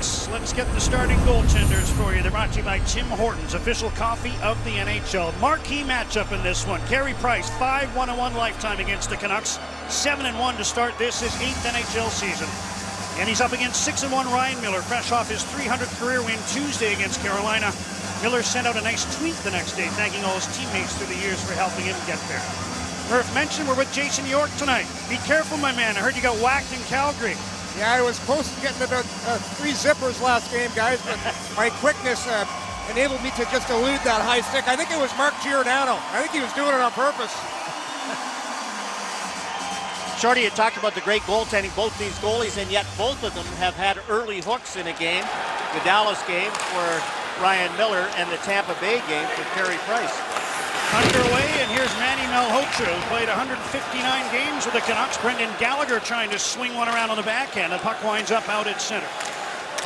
Canucks. Let's get the starting goaltenders for you. They're brought to you by Tim Hortons, official coffee of the NHL. Marquee matchup in this one. Carey Price, 5-1-1 lifetime against the Canucks. 7-1 to start this, his 8th NHL season. And he's up against 6-1 Ryan Miller, fresh off his 300th career win Tuesday against Carolina. Miller sent out a nice tweet the next day, thanking all his teammates through the years for helping him get there. Murph mentioned we're with Jason York tonight. Be careful, my man. I heard you got whacked in Calgary. Yeah, I was close to getting about 3 zippers last game, guys, but my quickness enabled me to just elude that high stick. I think it was Mark Giordano. I think he was doing it on purpose. Shorty had talked about the great goaltending, both these goalies, and yet both of them have had early hooks in a game. The Dallas game for Ryan Miller and the Tampa Bay game for Carey Price. Underway, and here's Manny Malhotra, who played 159 games with the Canucks. Brendan Gallagher trying to swing one around on the backhand. The puck winds up out at center.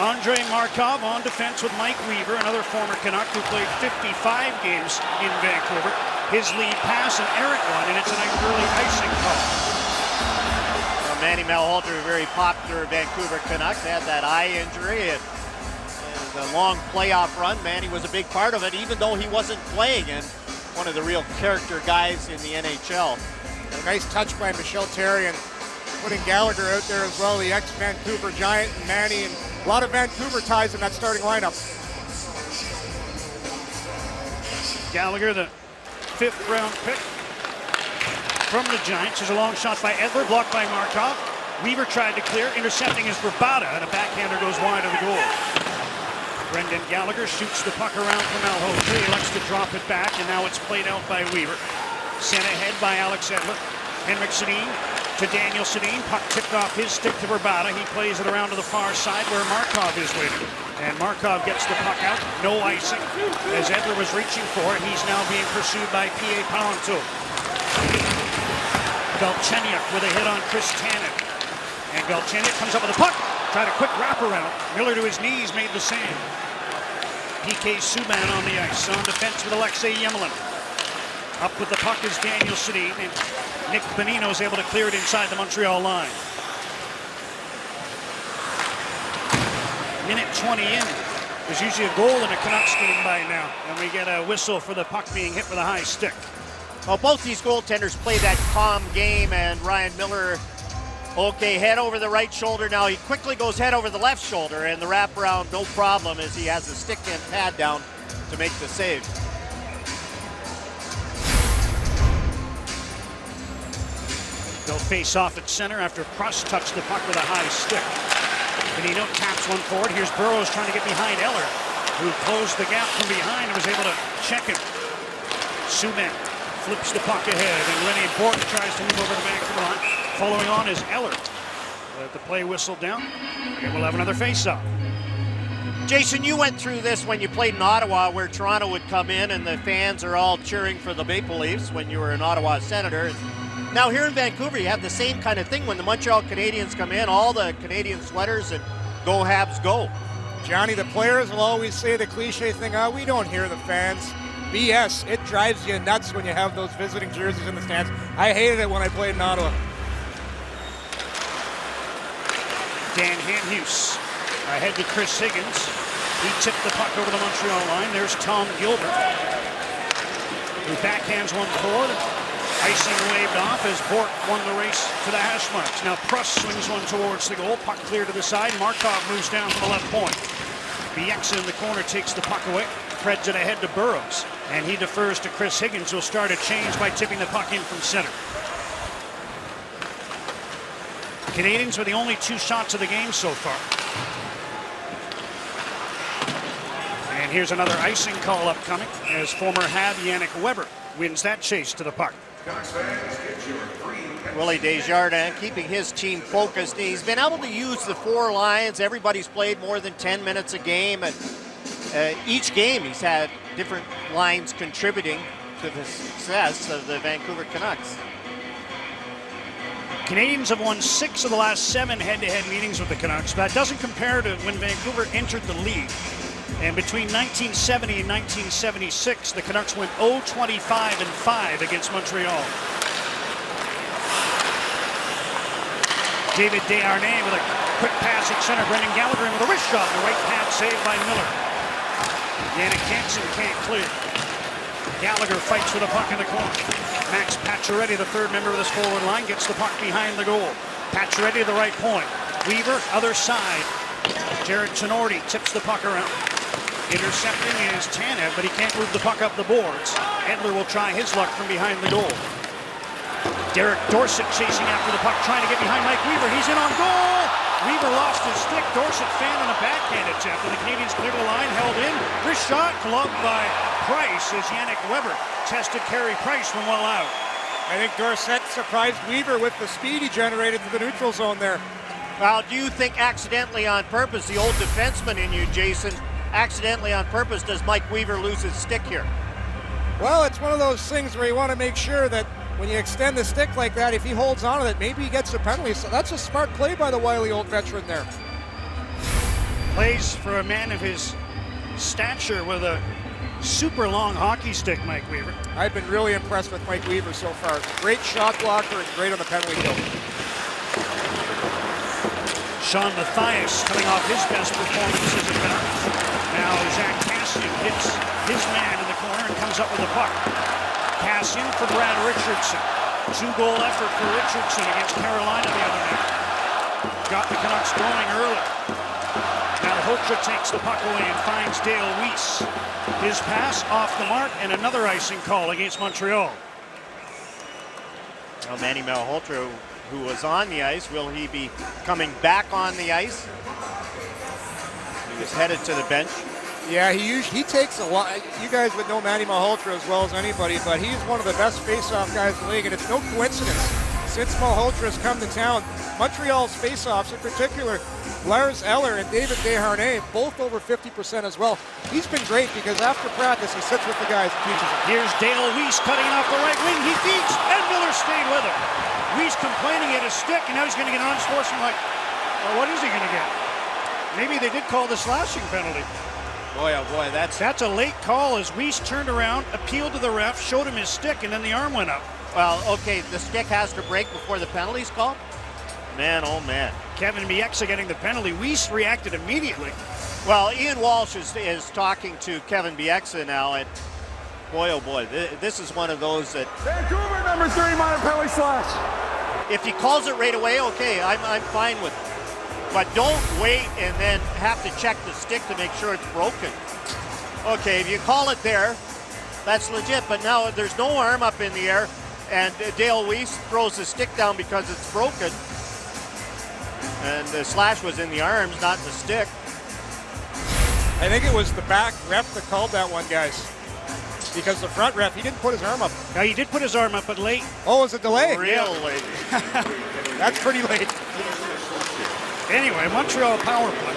Andrei Markov on defense with Mike Weaver, another former Canuck who played 55 games in Vancouver. His lead pass, an errant one, and it's an early icing call. Well, Manny Malhotra, a very popular Vancouver Canuck, had that eye injury. And the long playoff run, Manny was a big part of it, even though he wasn't playing. And one of the real character guys in the NHL. A nice touch by Michel Therrien, putting Gallagher out there as well, the ex-Vancouver Giant, and Manny, and a lot of Vancouver ties in that starting lineup. Gallagher, the 5th round pick from the Giants. There's a long shot by Edler, blocked by Markov. Weaver tried to clear, intercepting is Rabada, and a backhander goes wide of the goal. Brendan Gallagher shoots the puck around for Malhotra. He likes to drop it back, and now it's played out by Weaver. Sent ahead by Alex Edler. Henrik Sedin to Daniel Sedin. Puck tipped off his stick to Rabada. He plays it around to the far side where Markov is waiting. And Markov gets the puck out. No icing as Edler was reaching for it. He's now being pursued by P.A. Palanto. Galchenyuk with a hit on Chris Tannen. And Galchenyuk comes up with a puck. Tried a quick wraparound. Miller to his knees made the save. PK Subban on the ice. On defense with Alexei Yemelin. Up with the puck is Daniel Sedin. And Nick Bonino is able to clear it inside the Montreal line. Minute 20 in. There's usually a goal in a Canucks game by now. And we get a whistle for the puck being hit with a high stick. Well, both these goaltenders play that calm game, and Ryan Miller, okay, head over the right shoulder. Now he quickly goes head over the left shoulder, and the wraparound, no problem, as he has the stick and pad down to make the save. They'll face off at center after Pruss touched the puck with a high stick. Bonino taps one forward. Here's Burrows trying to get behind Eller, who closed the gap from behind and was able to check him. Subban flips the puck ahead, and Lenny Bork tries to move over the Vancouver line. Following on is Eller. Let the play whistle down, and we'll have another face-off. Jason, you went through this when you played in Ottawa, where Toronto would come in and the fans are all cheering for the Maple Leafs when you were an Ottawa Senator. Now here in Vancouver, you have the same kind of thing. When the Montreal Canadiens come in, all the Canadian sweaters and go Habs go. Johnny, the players will always say the cliche thing, we don't hear the fans. BS, it drives you nuts when you have those visiting jerseys in the stands. I hated it when I played in Ottawa. Dan Hanhus ahead to Chris Higgins. He tipped the puck over the Montreal line. There's Tom Gilbert, who backhands one forward. Icing waved off as Bork won the race to the hash marks. Now Pruss swings one towards the goal. Puck clear to the side. Markov moves down from the left point. Bieksa in the corner takes the puck away. Threads it ahead to Burrows. And he defers to Chris Higgins, who'll start a change by tipping the puck in from center. Canadians were the only 2 shots of the game so far. And here's another icing call upcoming as former Hab Yannick Weber wins that chase to the puck. Willie Desjardins keeping his team focused. He's been able to use the 4 lines. Everybody's played more than 10 minutes a game. And each game he's had different lines contributing to the success of the Vancouver Canucks. Canadians have won 6 of the last 7 head-to-head meetings with the Canucks. That doesn't compare to when Vancouver entered the league. And between 1970 and 1976, the Canucks went 0-25-5 against Montreal. David Desharnais with a quick pass at center. Brendan Gallagher in with a wrist shot. The right pad saved by Miller. Yannick Hansen can't clear. Gallagher fights for the puck in the corner. Max Pacioretty, the third member of this forward line, gets the puck behind the goal. Pacioretty to the right point. Weaver, other side. Jared Tenorti tips the puck around. Intercepting is Tanev, but he can't move the puck up the boards. Edler will try his luck from behind the goal. Derek Dorsett chasing after the puck, trying to get behind Mike Weaver. He's in on goal! Weaver lost his stick. Dorsett fan on a backhand attempt, and the Canadians clear the line, held in. This shot gloved by Price as Yannick Weber tested Carey Price from well out. I think Dorsett surprised Weaver with the speed he generated to the neutral zone there. Well, do you think accidentally on purpose, the old defenseman in you, Jason, accidentally on purpose, does Mike Weaver lose his stick here? Well, it's one of those things where you want to make sure that when you extend the stick like that, if he holds on to it, maybe he gets a penalty. So that's a smart play by the wily old veteran there. Plays for a man of his stature with a super long hockey stick, Mike Weaver. I've been really impressed with Mike Weaver so far. Great shot blocker and great on the penalty kill. Sean Mathias coming off his best performance as a Canuck. Now Zach Kassian hits his man in the corner and comes up with the puck. Kassian for Brad Richardson. 2-goal effort for Richardson against Carolina the other night. Got the Canucks going early. Now Hotra takes the puck away and finds Dale Weiss. His pass off the mark and another icing call against Montreal. Well, Manny Malhotra, who was on the ice, will he be coming back on the ice? He was headed to the bench. Yeah, he takes a lot. You guys would know Manny Malhotra as well as anybody, but he's one of the best face-off guys in the league, and it's no coincidence. Since Malhotra has come to town, Montreal's face-offs in particular, Lars Eller and David Desharnais, both over 50% as well. He's been great because after practice, he sits with the guys and teaches them. Here's Dale Weiss cutting off the right wing. He feeds, and Miller stayed with him. Weiss complaining at his stick, and now he's going to get on his horse. I'm like, well, what is he going to get? Maybe they did call the slashing penalty. Boy, oh boy, that's a late call as Weiss turned around, appealed to the ref, showed him his stick, and then the arm went up. Well, okay, the stick has to break before the penalty's called? Man, oh man. Kevin Bieksa getting the penalty. Weiss reacted immediately. Well, Ian Walsh is talking to Kevin Bieksa now, and boy, oh boy, this is one of those that... Vancouver, number 3, minor penalty slash. If he calls it right away, okay, I'm fine with it. But don't wait and then have to check the stick to make sure it's broken. Okay, if you call it there, that's legit, but now there's no arm up in the air, and Dale Weiss throws the stick down because it's broken. And the slash was in the arms, not the stick. I think it was the back ref that called that one, guys. Because the front ref, he didn't put his arm up. Now, he did put his arm up, but late. Oh, it was a delay? Real late. That's pretty late. Anyway, Montreal power play.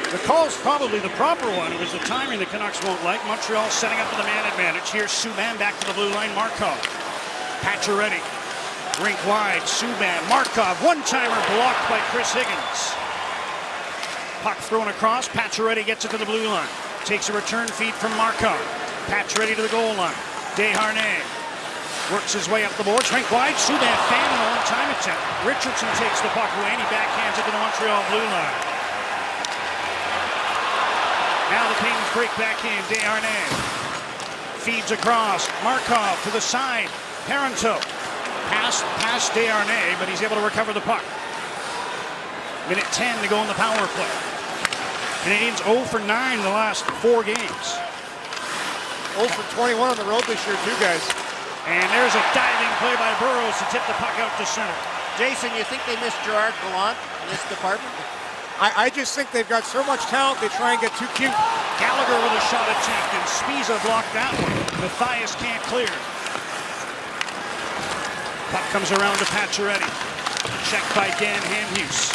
The call's probably the proper one. It was the timing the Canucks won't like. Montreal setting up for the man advantage. Here's Subban back to the blue line. Markov. Pacioretty. Rink wide. Subban. Markov. One-timer blocked by Chris Higgins. Puck thrown across. Pacioretty gets it to the blue line. Takes a return feed from Markov. Pacioretty to the goal line. Desharnais. Works his way up the boards. Rink wide. Subban fan in a one-time attempt. Richardson takes the puck away and he backhands it to the Montreal blue line. Now the Canadiens break back in. Desharnais feeds across. Markov to the side. Parenteau. Pass past Desharnais, but he's able to recover the puck. Minute 10 to go in the power play. Canadians 0 for 9 in the last 4 games. 0 for 21 on the road this year too, guys. And there's a diving play by Burrows to tip the puck out to center. Jason, you think they missed Gerard Gallant in this department? I just think they've got so much talent, they try and get too cute. Gallagher with a shot attempt, and Spiza blocked that one. Mathias can't clear. Puck comes around to Pacioretty. Checked by Dan Hamhuis.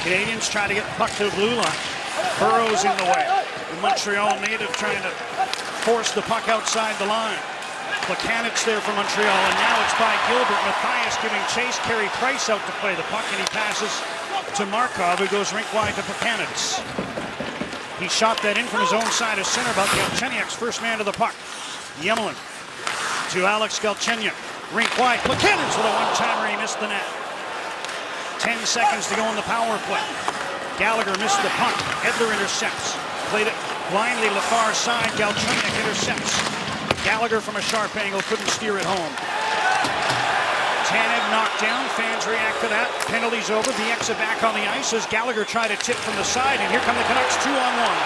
Canadians try to get the puck to the blue line. Burrows in the way. The Montreal native trying to force the puck outside the line. Plekanec there for Montreal, and now it's by Gilbert. Mathias giving chase. Carey Price out to play the puck, and he passes to Markov, who goes rink wide to Plekanec. He shot that in from his own side of center, but Galchenyuk's first man to the puck. Yemelin to Alex Galchenyuk. Rink wide. Plekanec with a one-timer. He missed the net. 10 seconds to go in the power play. Gallagher missed the punt. Edler intercepts. Played it blindly to the far side. Galchenyuk intercepts. Gallagher from a sharp angle couldn't steer it home. Tanev knocked down. Fans react to that. Penalty's over. Bieksa back on the ice as Gallagher tried to tip from the side. And here come the Canucks 2-on-1.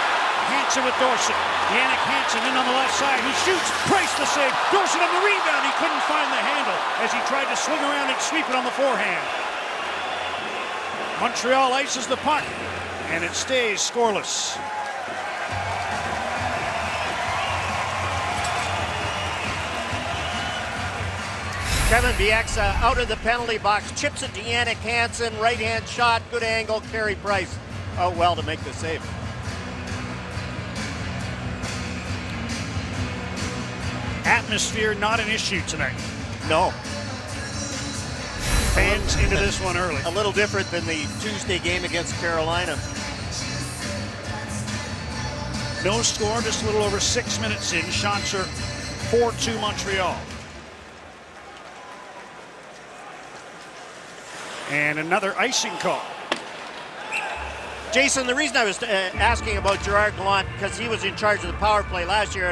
Hansen with Dorsett. Yannick Hansen in on the left side. He shoots. Price the save. Dorsett on the rebound. He couldn't find the handle as he tried to swing around and sweep it on the forehand. Montreal ices the puck, and it stays scoreless. Kevin Bieksa out of the penalty box, chips it to Yannick Hansen, right-hand shot, good angle, Carey Price out well to make the save. Atmosphere not an issue tonight. No. Fans into this one early. A little different than the Tuesday game against Carolina. No score, just a little over 6 minutes in. Shots are 4-2 Montreal. And another icing call. Jason, the reason I was asking about Gerard Gallant, because he was in charge of the power play last year,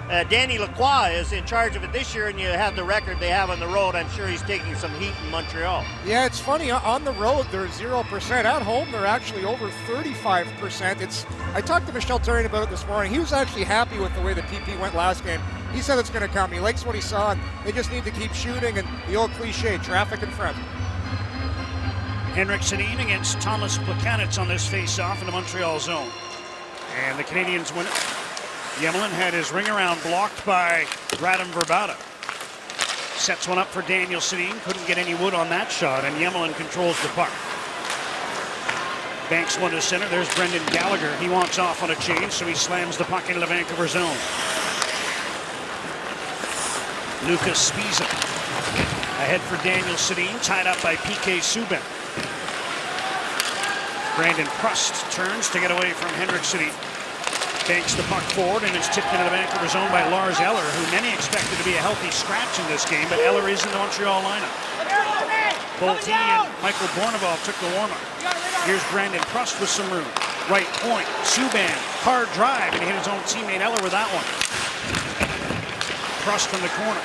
and Danny Lacroix is in charge of it this year, and you have the record they have on the road. I'm sure he's taking some heat in Montreal. Yeah, it's funny. On the road, they're 0%. At home, they're actually over 35%. I talked to Michel Therrien about it this morning. He was actually happy with the way the PP went last game. He said it's going to come. He likes what he saw, and they just need to keep shooting, and the old cliche, traffic in front. Henrik Sedin against Thomas Plekanec on this face-off in the Montreal zone. And the Canadians win it. Yemelin had his ring around blocked by Radim Vrbata. Sets one up for Daniel Sedin. Couldn't get any wood on that shot, and Yemelin controls the puck. Banks one to center. There's Brendan Gallagher. He wants off on a change, so he slams the puck into the Vancouver zone. Lucas Spiza ahead for Daniel Sedin, tied up by PK Subban. Brandon Prust turns to get away from Henrik Sedin. Banks the puck forward, and it's tipped into the Vancouver zone by Lars Eller, who many expected to be a healthy scratch in this game, but Eller is in the Montreal lineup. Both he and Michael Bournival took the warm-up. Here's Brandon Prust with some room. Right point, Subban, hard drive, and he hit his own teammate Eller with that one. Prust from the corner.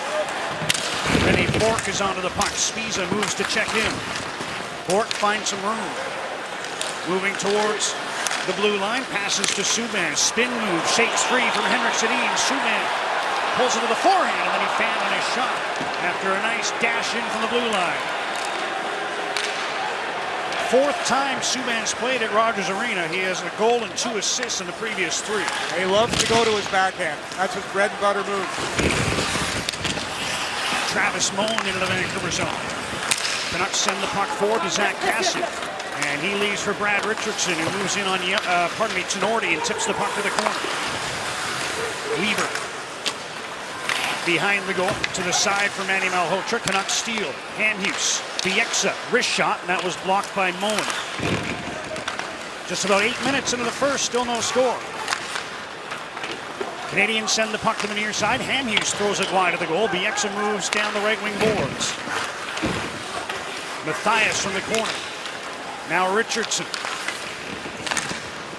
Vinny Bourque is onto the puck. Spiza moves to check in. Bourque finds some room. Moving towards the blue line, passes to Subban. Spin move, shakes free from Henrik Sedin. Subban pulls it to the forehand, and then he fanned on his shot after a nice dash in from the blue line. Fourth time Subban's played at Rogers Arena. He has a goal and 2 assists in the previous 3. He loves to go to his backhand. That's his bread and butter move. Travis Moan into the Vancouver zone. Canucks send the puck forward to Zach Kassian. And he leaves for Brad Richardson, who moves in on, Tenorti and tips the puck to the corner. Weaver behind the goal, to the side for Manny Malhotra. Canucks steal. Hamhuis, Bieksa, wrist shot, and that was blocked by Moen. Just about 8 minutes into the first, still no score. Canadians send the puck to the near side. Hamhuis throws it wide of the goal. Bieksa moves down the right wing boards. Mathias from the corner. Now Richardson.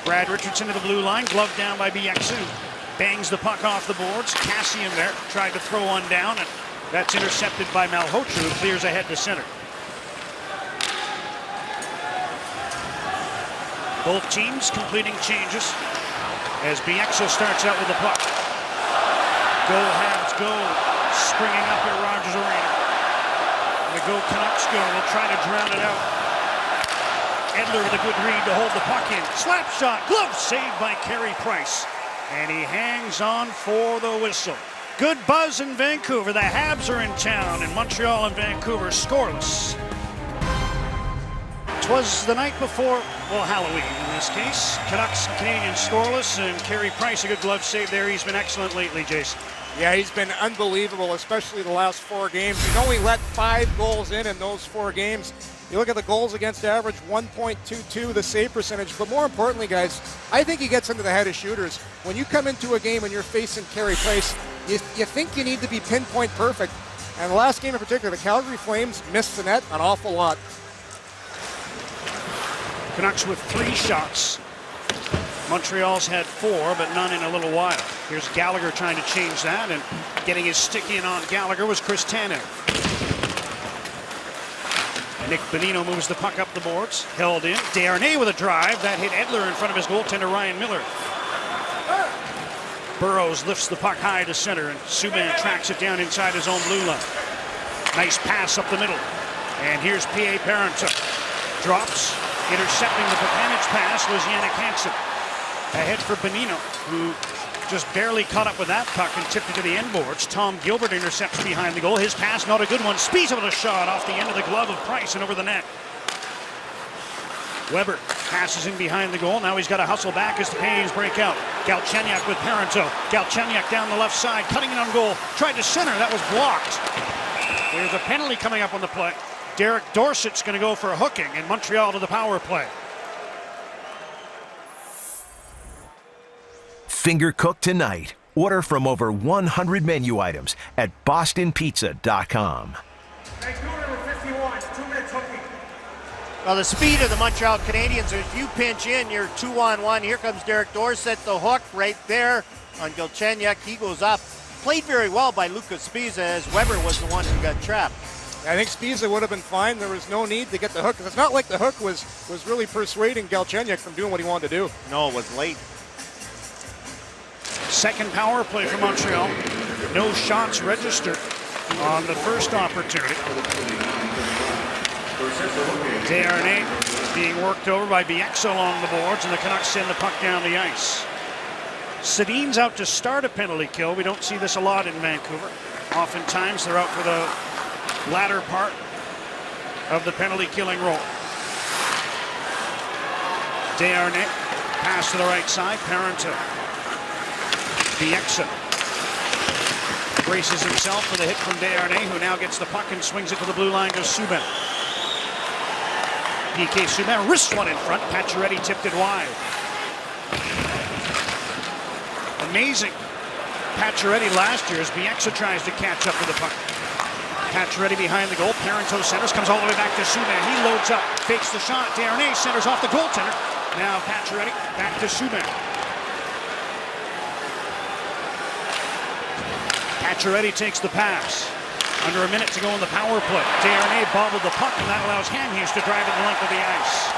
Brad Richardson to the blue line, gloved down by Bieksa. Bangs the puck off the boards. Kassian there, tried to throw one down, and that's intercepted by Malhotra, who clears ahead to center. Both teams completing changes as Bieksa starts out with the puck. Go Habs, go. Springing up at Rogers Arena. The Go Canucks go. They'll try to drown it out. Edler with a good read to hold the puck in. Slap shot, glove saved by Carey Price. And he hangs on for the whistle. Good buzz in Vancouver. The Habs are in town, and Montreal and Vancouver scoreless. 'Twas the night before, well, Halloween in this case. Canucks and Canadians scoreless, and Carey Price, a good glove save there. He's been excellent lately, Jason. Yeah, he's been unbelievable, especially the last 4 games. He's only let 5 goals in those 4 games. You look at the goals against average, 1.22, the save percentage. But more importantly, guys, I think he gets into the head of shooters. When you come into a game and you're facing Carey Price, you think you need to be pinpoint perfect. And the last game in particular, the Calgary Flames missed the net an awful lot. Canucks with 3 shots. Montreal's had 4, but none in a little while. Here's Gallagher trying to change that, and getting his stick in on Gallagher was Chris Tanev. Nick Bonino moves the puck up the boards. Held in. Desharnais with a drive. That hit Edler in front of his goaltender, Ryan Miller. Burrows lifts the puck high to center, and Subban tracks it down inside his own blue line. Nice pass up the middle. And here's P.A. Parenteau. Drops. Intercepting the Papanic's pass was Yannick Hansen. Ahead for Bonino, who just barely caught up with that puck and tipped it to the end boards. Tom Gilbert intercepts behind the goal. His pass, not a good one. Spies with a shot off the end of the glove of Price and over the net. Weber passes in behind the goal. Now he's got to hustle back as the Canadians break out. Galchenyuk with Parenteau. Galchenyuk down the left side, cutting it on goal. Tried to center, that was blocked. There's a penalty coming up on the play. Derek Dorsett's going to go for a hooking, and Montreal to the power play. Finger cooked tonight. Order from over 100 menu items at bostonpizza.com. Vancouver 51, 2 minutes hooking. Well, the speed of the Montreal Canadiens, if you pinch in, you're 2-on-1. Here comes Derek Dorsett, the hook right there on Galchenyuk. He goes up. Played very well by Lucas Spiza, as Weber was the one who got trapped. I think Spiza would have been fine. There was no need to get the hook. It's not like the hook was really persuading Galchenyuk from doing what he wanted to do. No, it was late. Second power play for Montreal. No shots registered on the first opportunity. Desharnais being worked over by Bieksa along the boards, and the Canucks send the puck down the ice. Sedin's out to start a penalty kill. We don't see this a lot in Vancouver. Oftentimes they're out for the latter part of the penalty killing role. Desharnais, pass to the right side, Parenteau. Bieksa braces himself for the hit from Desharnais, who now gets the puck and swings it to the blue line to Subban. PK Subban wrists one in front. Pacioretty tipped it wide. Amazing. Pacioretty last year as Bieksa tries to catch up with the puck. Pacioretty behind the goal. Parenteau centers, comes all the way back to Subban. He loads up, fakes the shot. Desharnais centers off the goaltender. Now Pacioretty back to Subban. Pacioretty takes the pass. Under a minute to go in the power play. Desharnais bobbled the puck, and that allows Hamhuis to drive it the length of the ice.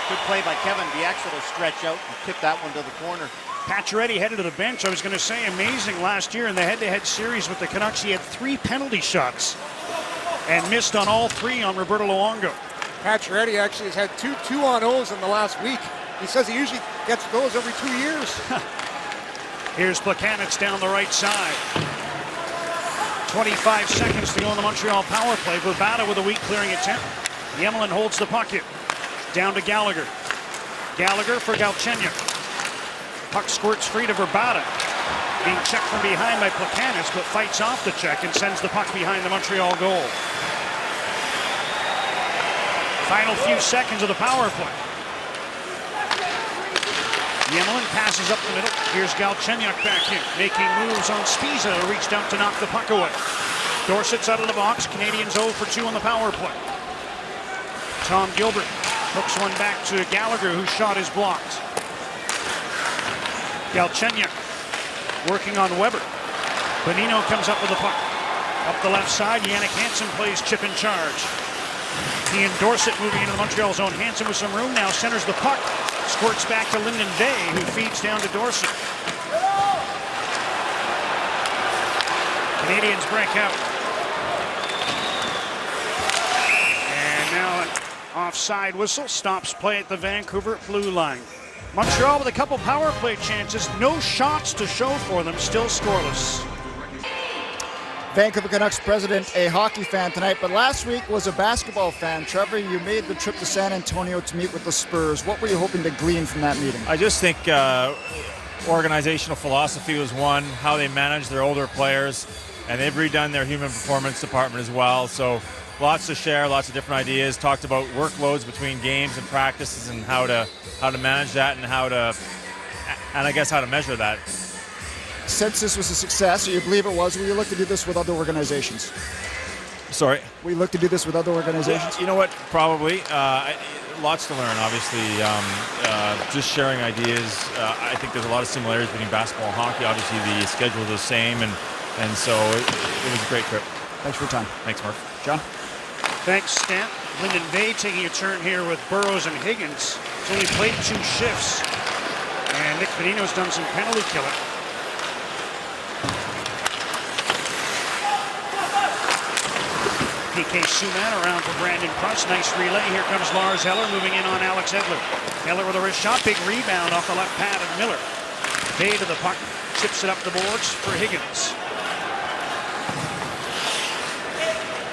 Good play by Kevin Bieksa to stretch out and tip that one to the corner. Pacioretty headed to the bench. I was going to say, amazing last year in the head-to-head series with the Canucks. He had 3 penalty shots and missed on all 3 on Roberto Luongo. Pacioretty actually has had 2 2-on-0s in the last week. He says he usually gets those every 2 years. Here's Plekanec down the right side. 25 seconds to go in the Montreal power play. Vrbata with a weak clearing attempt. Yemelin holds the puck in. Down to Gallagher. Gallagher for Galchenyuk. Puck squirts free to Vrbata. Being checked from behind by Plekanec, but fights off the check and sends the puck behind the Montreal goal. Final few seconds of the power play. Yemelin passes up the middle. Here's Galchenyuk back in, making moves on Spiza, who reached out to knock the puck away. Dorsett's out of the box. Canadians 0 for 2 on the power play. Tom Gilbert hooks one back to Gallagher, whose shot is blocked. Galchenyuk working on Weber. Bonino comes up with the puck. Up the left side, Yannick Hansen plays chip in charge. He and Dorsett moving into the Montreal zone. Hansen with some room now, centers the puck. Squirts back to Lyndon Day, who feeds down to Dorsett. Canadians break out. And now an offside whistle stops play at the Vancouver blue line. Montreal with a couple power play chances, no shots to show for them, still scoreless. Vancouver Canucks president, a hockey fan tonight, but last week was a basketball fan. Trevor, you made the trip to San Antonio to meet with the Spurs. What were you hoping to glean from that meeting? I just think organizational philosophy was one, how they manage their older players, and they've redone their human performance department as well. So lots to share, lots of different ideas. Talked about workloads between games and practices and how to manage that and I guess how to measure that. Since this was a success, or you believe it was, will you look to do this with other organizations? Sorry. We look to do this with other organizations. You know what? Probably. Lots to learn, obviously. Just sharing ideas. I think there's a lot of similarities between basketball and hockey. Obviously, the schedules are the same, and so it was a great trip. Thanks for your time. Thanks, Mark. John? Thanks, Stan. Lyndon Bay taking a turn here with Burrows and Higgins. He's only played 2 shifts. And Nick Bonino's done some penalty killing. PK Subban around for Brandon Pruss. Nice relay. Here comes Lars Eller moving in on Alex Edler. Eller with a wrist shot. Big rebound off the left pad of Miller. Bay to the puck. Chips it up the boards for Higgins.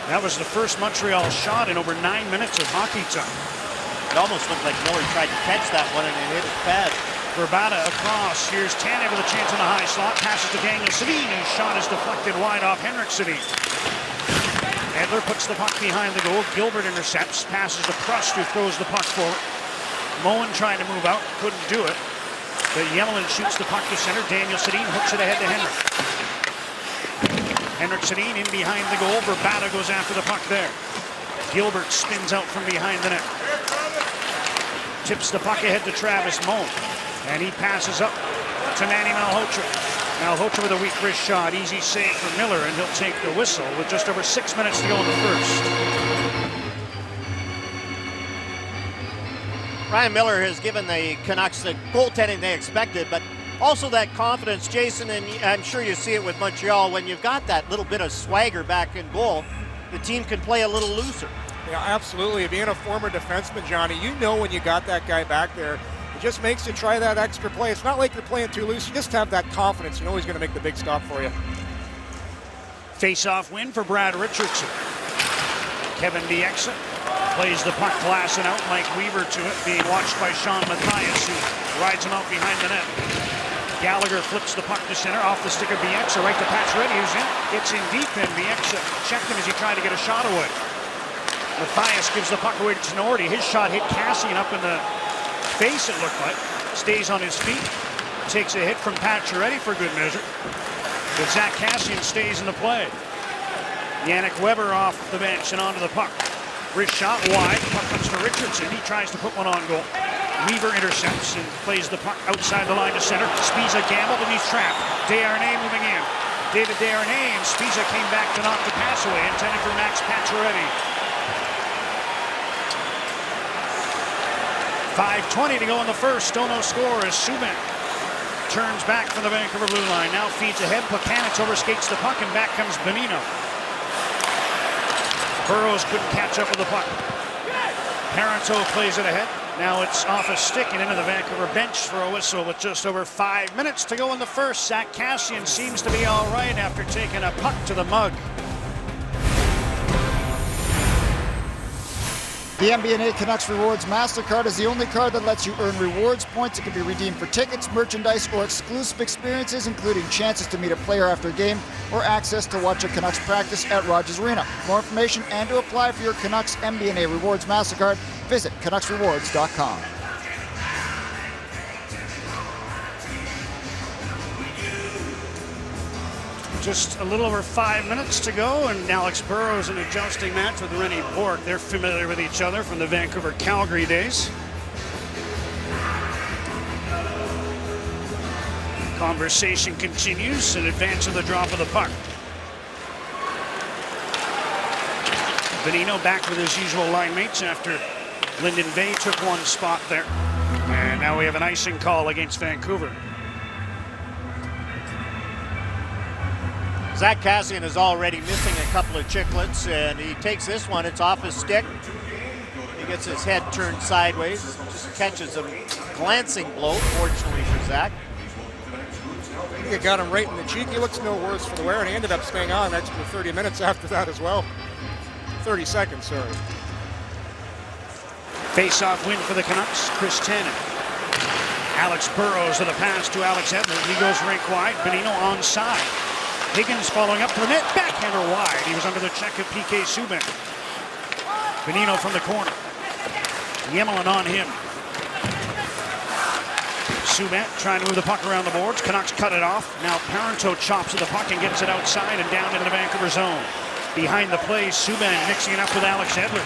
That was the first Montreal shot in over 9 minutes of hockey time. It almost looked like Miller tried to catch that one and it hit his pad. Verbata across. Here's Tanev with a chance in the high slot. Passes to Daniel Sedin, whose shot is deflected wide off Henrik Sedin. Edler puts the puck behind the goal. Gilbert intercepts. Passes to Prust, who throws the puck forward. Moen trying to move out. Couldn't do it. But Yemelin shoots the puck to center. Daniel Sedin hooks it ahead to Henrik. Henrik Sedin in behind the goal. Verbata goes after the puck there. Gilbert spins out from behind the net. Tips the puck ahead to Travis Moen. And he passes up to Manny Malhotra. Malhotra with a weak wrist shot. Easy save for Miller, and he'll take the whistle with just over 6 minutes to go in the first. Ryan Miller has given the Canucks the goaltending they expected, but also that confidence, Jason, and I'm sure you see it with Montreal, when you've got that little bit of swagger back in goal, the team can play a little looser. Yeah, absolutely. Being a former defenseman, Johnny, you know when you got that guy back there, it just makes you try that extra play. It's not like you're playing too loose. You just have that confidence. You know he's going to make the big stop for you. Face-off win for Brad Richardson. Kevin Bieksa plays the puck glass and out. Mike Weaver to it, being watched by Sean Matthias, who rides him out behind the net. Gallagher flips the puck to center off the stick of Bieksa, right to Pacioretty, who's in. It's in deep, and Bieksa checked him as he tried to get a shot away. Matthias gives the puck away to Tenorti. His shot hit Cassian up in the face, it looked like. Stays on his feet. Takes a hit from Pacioretty for good measure. But Zach Cassian stays in the play. Yannick Weber off the bench and onto the puck. Wrist shot wide. Puck comes to Richardson. He tries to put one on goal. Weaver intercepts and plays the puck outside the line to center. Spiza gambled and he's trapped. Desharnais moving in. David Desharnais, and Spiza came back to knock the pass away, intended for Max Pacioretty. 5:20 to go in the first. Still no score as Subban turns back from the Vancouver blue line. Now feeds ahead. Plekanec overskates the puck, and back comes Bonino. Burrows couldn't catch up with the puck. Parenteau plays it ahead. Now it's off a stick and into the Vancouver bench for a whistle with just over 5 minutes to go in the first. Zach Cassian seems to be all right after taking a puck to the mug. The MBNA Canucks Rewards MasterCard is the only card that lets you earn rewards points. It can be redeemed for tickets, merchandise, or exclusive experiences, including chances to meet a player after a game or access to watch a Canucks practice at Rogers Arena. For more information and to apply for your Canucks MBNA Rewards MasterCard, visit CanucksRewards.com. Just a little over 5 minutes to go, and Alex Burrows in a jousting match with Rennie Bourque. They're familiar with each other from the Vancouver Calgary days. Conversation continues in advance of the drop of the puck. Bonino back with his usual line mates after Lyndon Bay took one spot there. And now we have an icing call against Vancouver. Zach Cassian is already missing a couple of chicklets, and he takes this one. It's off his stick. He gets his head turned sideways, just catches a glancing blow, fortunately for Zach. I think it got him right in the cheek. He looks no worse for the wear, and he ended up staying on an extra 30 minutes after that as well. 30 seconds, sorry. Face-off win for the Canucks, Chris Tanev. Alex Burrows with a pass to Alex Edler. He goes rink wide. Bonino onside. Higgins following up to the net. Backhander wide. He was under the check of PK Subban. Bonino from the corner. Yemelin on him. Subban trying to move the puck around the boards. Canucks cut it off. Now Parenteau chops at the puck and gets it outside and down into the Vancouver zone. Behind the play, Subban mixing it up with Alex Edler.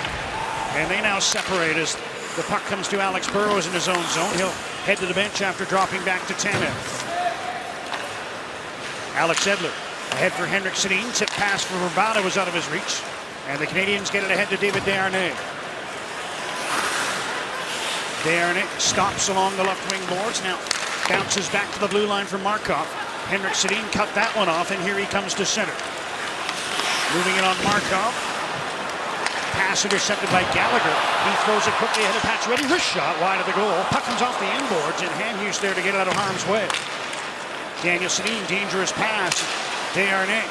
And they now separate as the puck comes to Alex Burrows in his own zone. He'll head to the bench after dropping back to Tanev. Alex Edler ahead for Henrik Sedin. Tip pass for Vrbata was out of his reach. And the Canadians get it ahead to David Desharnais. Desharnais stops along the left wing boards. Now bounces back to the blue line for Markov. Henrik Sedin cut that one off, and here he comes to center. Moving it on Markov. Pass intercepted by Gallagher. He throws it quickly ahead of Pacioretty. Wrist shot wide of the goal. Puck comes off the inboards, and Hamhuis there to get it out of harm's way. Daniel Sedin, dangerous pass. Desharnais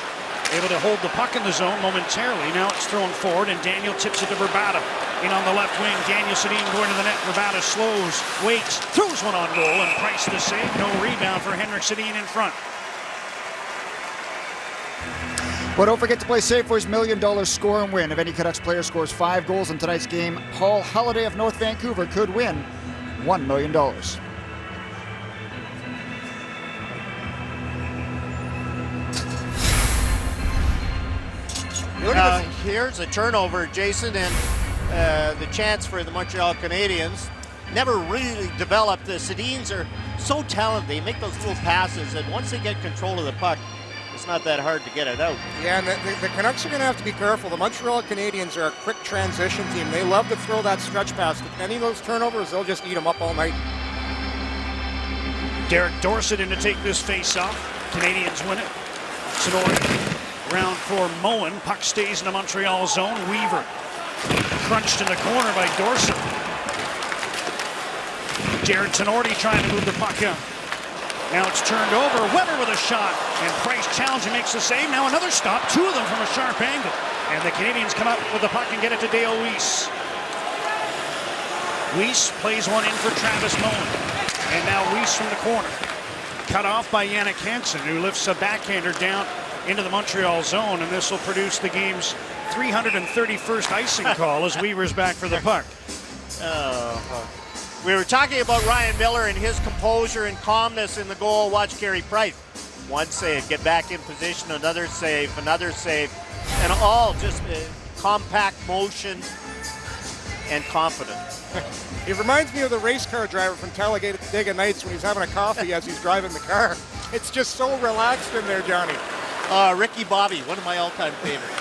able to hold the puck in the zone momentarily. Now it's thrown forward, and Daniel tips it to Vrbata. In on the left wing, Daniel Sedin going to the net. Vrbata slows, waits, throws one on goal, and Price the save. No rebound for Henrik Sedin in front. But don't forget to play Safeway's $1 Million Score and Win. If any Canucks player scores 5 goals in tonight's game, Paul Halliday of North Vancouver could win $1 million. Here's a turnover, Jason, and the chance for the Montreal Canadiens. Never really developed. The Sedins are so talented. They make those little passes, and once they get control of the puck, it's not that hard to get it out. Yeah, and the Canucks are going to have to be careful. The Montreal Canadiens are a quick transition team. They love to throw that stretch pass. If any of those turnovers, they'll just eat them up all night. Derek Dorsett in to take this face-off. Canadians win it. Tenori round for Moen. Puck stays in the Montreal zone. Weaver crunched in the corner by Dorsett. Jared Tenorti trying to move the puck out. Now it's turned over. Weber with a shot. And Price challenges and makes the save. Now another stop. 2 of them from a sharp angle. And the Canadians come up with the puck and get it to Dale Weiss. Weiss plays one in for Travis Moen. And now Weiss from the corner. Cut off by Yannick Hansen, who lifts a backhander down into the Montreal zone. And this will produce the game's 331st icing call as Weaver's back for the puck. We were talking about Ryan Miller and his composure and calmness in the goal. Watch Carey Price. One save, get back in position, another save, and all just compact motion and confidence. It reminds me of the race car driver from Talladega Nights when he's having a coffee as he's driving the car. It's just so relaxed in there, Johnny. Ricky Bobby, one of my all-time favorites.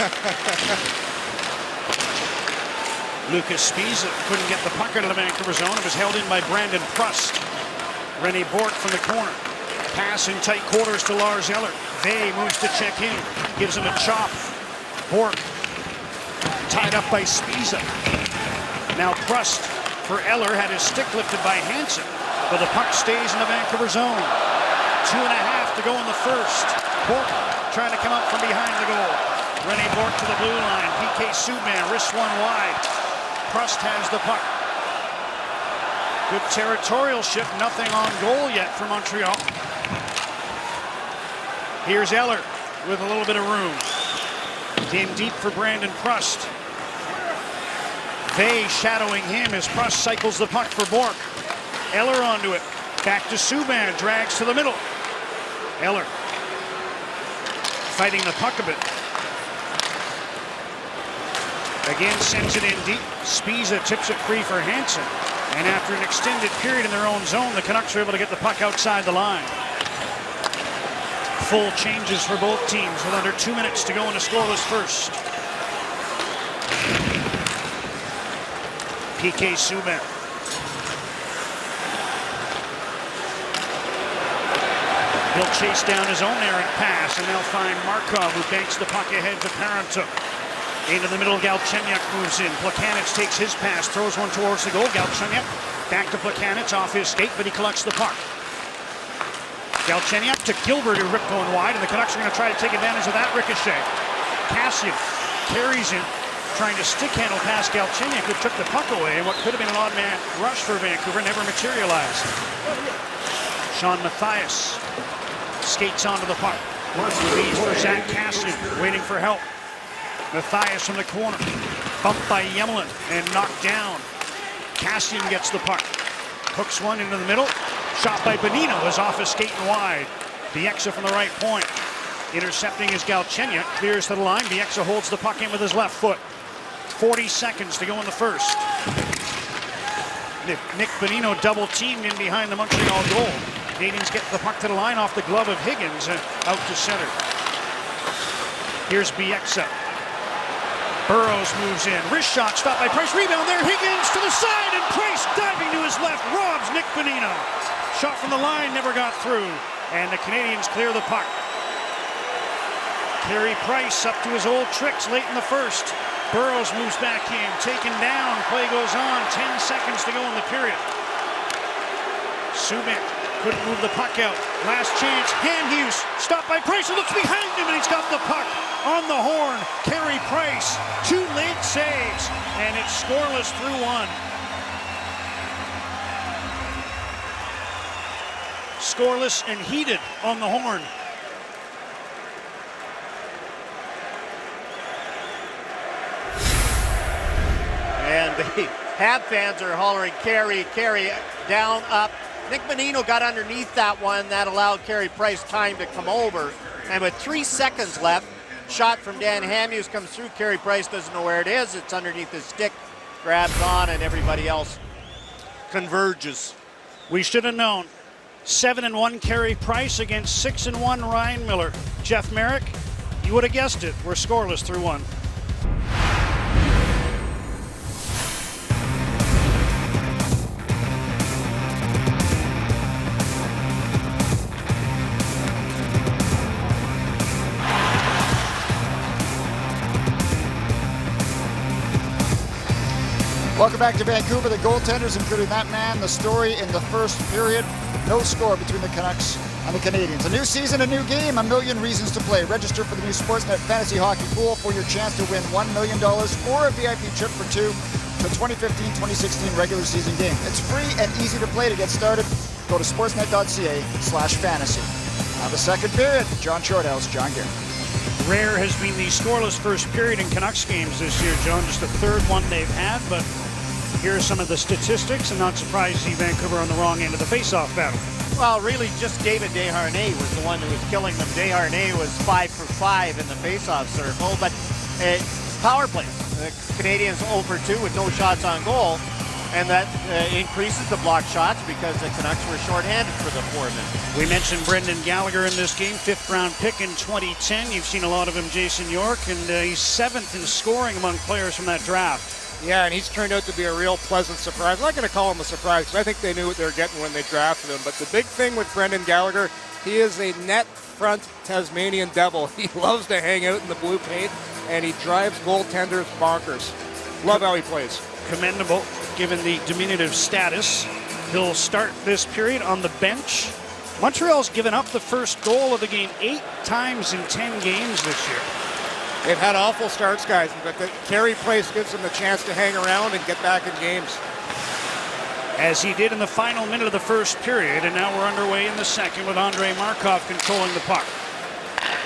Lucas Spiza couldn't get the puck out of the Vancouver zone. It was held in by Brandon Prust. René Bourque from the corner. Pass in tight quarters to Lars Eller. Vey moves to check in. Gives him a chop. Bourque tied up by Spiza. Now Prust for Eller had his stick lifted by Hansen. But the puck stays in the Vancouver zone. 2.5 to go in the first. Bourque trying to come up from behind the goal. René Bourque to the blue line. PK Subban wrists one wide. Prust has the puck. Good territorial shift, nothing on goal yet for Montreal. Here's Eller with a little bit of room. Game deep for Brandon Prust. Vey shadowing him as Prust cycles the puck for Bourque. Eller onto it. Back to Subban, drags to the middle. Eller fighting the puck a bit. Again, sends it in deep. Spiza tips it free for Hansen. And after an extended period in their own zone, the Canucks are able to get the puck outside the line. Full changes for both teams with under 2 minutes to go in a scoreless first. PK Subban. He'll chase down his own errant pass, and they'll find Markov, who banks the puck ahead to Parenteau. Into the middle, Galchenyuk moves in. Plekanec takes his pass, throws one towards the goal. Galchenyuk back to Plekanec off his skate, but he collects the puck. Galchenyuk to Gilbert, who ripped going wide, and the Canucks are going to try to take advantage of that ricochet. Kassian carries in, trying to stick handle past Galchenyuk, who took the puck away, and what could have been an odd man rush for Vancouver never materialized. Sean Matthias skates onto the puck. Leads for Zach Kassian, waiting for help. Matthias from the corner, bumped by Yemelin and knocked down. Kassian gets the puck, hooks one into the middle. Shot by Bonino is off his skate and wide. Bieksa from the right point. Intercepting is Galchenyuk. Clears to the line. Bieksa holds the puck in with his left foot. 40 seconds to go in the first. Nick Bonino double teamed in behind the Montreal goal. Canadians get the puck to the line off the glove of Higgins and out to center. Here's Bieksa. Burrows moves in. Wrist shot stopped by Price. Rebound there. Higgins to the side and Price diving to his left robs Nick Bonino. Shot from the line never got through. And the Canadians clear the puck. Carey Price up to his old tricks late in the first. Burrows moves back in, taken down, play goes on, 10 seconds to go in the period. Subban couldn't move the puck out. Last chance, Hughes stopped by Price, who looks behind him and he's got the puck on the horn. Carey Price, 2 late saves, and it's scoreless through 1. Scoreless and heated on the horn. And the Hab fans are hollering, Carey, down, up. Nick Bonino got underneath that one. That allowed Carey Price time to come over. And with 3 seconds left, shot from Dan Hamhuis comes through. Carey Price doesn't know where it is. It's underneath his stick, grabs on, and everybody else converges. We should have known. 7-1 Carey Price against 6-1 Ryan Miller. Jeff Merrick, you would have guessed it. We're scoreless through 1. Welcome back to Vancouver. The goaltenders, including that man, the story in the first period. No score between the Canucks and the Canadians. A new season, a new game, a million reasons to play. Register for the new Sportsnet Fantasy Hockey Pool for your chance to win $1 million or a VIP trip for 2 to the 2015-2016 regular season game. It's free and easy to play. To get started, go to sportsnet.ca/fantasy. Now the second period, John Shorthouse, John Garrett. Rare has been the scoreless first period in Canucks games this year, John. Just the third one they've had, but here are some of the statistics, and not surprised to see Vancouver on the wrong end of the face-off battle. Well, really, just David Desharnais was the one who was killing them. Desharnais was 5 for 5 in the face-off circle, but power plays. The Canadians 0 for 2 with no shots on goal, and that increases the block shots because the Canucks were shorthanded for the 4 minutes. We mentioned Brendan Gallagher in this game, 5th-round pick in 2010. You've seen a lot of him, Jason York, and he's 7th in scoring among players from that draft. Yeah, and he's turned out to be a real pleasant surprise. I'm not going to call him a surprise because I think they knew what they were getting when they drafted him. But the big thing with Brendan Gallagher, he is a net front Tasmanian devil. He loves to hang out in the blue paint, and he drives goaltenders bonkers. Love how he plays. Commendable, given the diminutive status. He'll start this period on the bench. Montreal's given up the first goal of the game 8 times in 10 games this year. They've had awful starts, guys, but the Carey Price gives them the chance to hang around and get back in games. As he did in the final minute of the first period, and now we're underway in the second with Andrei Markov controlling the puck.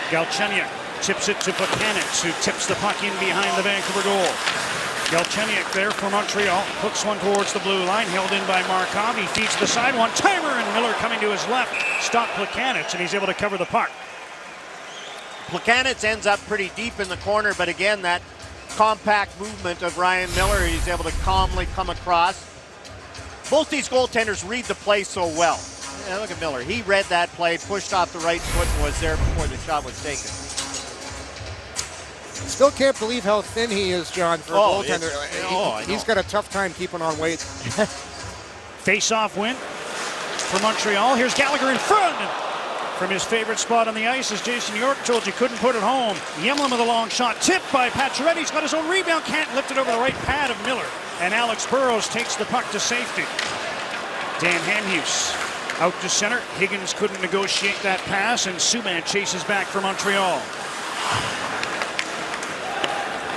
Galchenyuk tips it to Plekanec, who tips the puck in behind the Vancouver goal. Galchenyuk there for Montreal, hooks one towards the blue line, held in by Markov. He feeds the side one-timer, and Miller coming to his left, stopped Plekanec, and he's able to cover the puck. Plekanec ends up pretty deep in the corner, but again, that compact movement of Ryan Miller, he's able to calmly come across. Both these goaltenders read the play so well. Yeah, look at Miller. He read that play, pushed off the right foot, and was there before the shot was taken. Still can't believe how thin he is, John, for a goaltender. He's got a tough time keeping on weight. Face-off win for Montreal. Here's Gallagher in front. From his favorite spot on the ice, as Jason York told you, couldn't put it home. Yemlin with a long shot, tipped by Pacioretty. He's got his own rebound, can't lift it over the right pad of Miller. And Alex Burrows takes the puck to safety. Dan Hamhuis out to center. Higgins couldn't negotiate that pass, and Subban chases back for Montreal.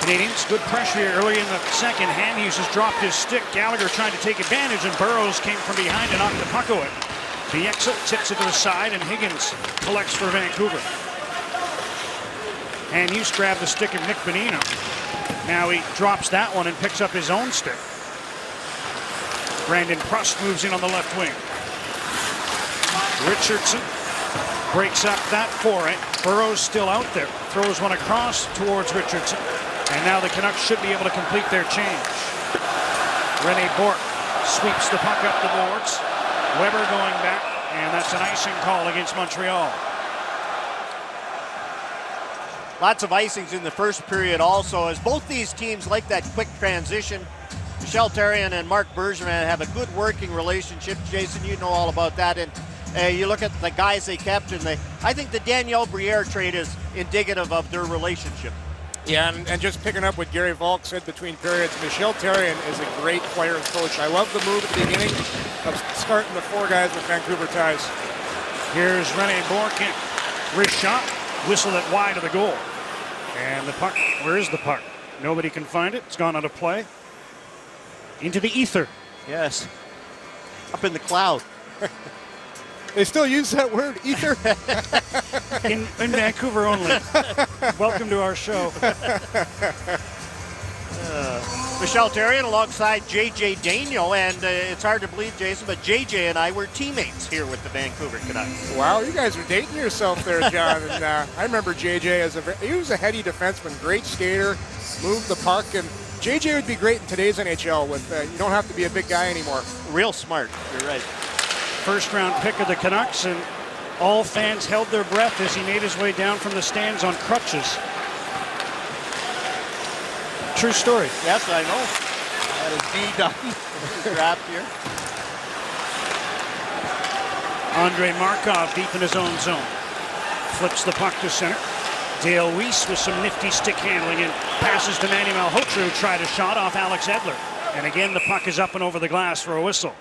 Canadians, good pressure here early in the second. Hamhuis has dropped his stick. Gallagher trying to take advantage, and Burrows came from behind and knocked the puck away. Bieksa tips it to the side, and Higgins collects for Vancouver. And Hughes grabbed the stick of Nick Bonino. Now he drops that one and picks up his own stick. Brandon Prust moves in on the left wing. Richardson breaks up that foray. Burrow's still out there. Throws one across towards Richardson. And now the Canucks should be able to complete their change. Rene Bourque sweeps the puck up the boards. Weber going back, and that's an icing call against Montreal. Lots of icings in the first period also, as both these teams like that quick transition. Michel Therrien and Marc Bergevin have a good working relationship. Jason, you know all about that. And you look at the guys they kept, and I think the Daniel Briere trade is indicative of their relationship. Yeah, and just picking up what Gary Volk said between periods, Michel Therrien is a great player and coach. I love the move at the beginning of starting the 4 guys with Vancouver ties. Here's Rene Bourque in. Wrist shot, whistled it wide of the goal. And the puck, where is the puck? Nobody can find it. It's gone out of play. Into the ether. Yes. Up in the cloud. They still use that word, ether? In Vancouver only. Welcome to our show. Michel Therrien alongside J.J. Daigneault, and it's hard to believe, Jason, but J.J. and I were teammates here with the Vancouver Canucks. Wow, you guys are dating yourself there, John. And I remember J.J. he was a heady defenseman, great skater, moved the puck, and J.J. would be great in today's NHL. With you don't have to be a big guy anymore. Real smart, you're right. First round pick of the Canucks, and all fans held their breath as he made his way down from the stands on crutches. True story. Yes, I know. That is D done. Draft here. Andre Markov deep in his own zone. Flips the puck to center. Dale Weiss with some nifty stick handling and passes to Manny Malhotra, who tried a shot off Alex Edler. And again, the puck is up and over the glass for a whistle.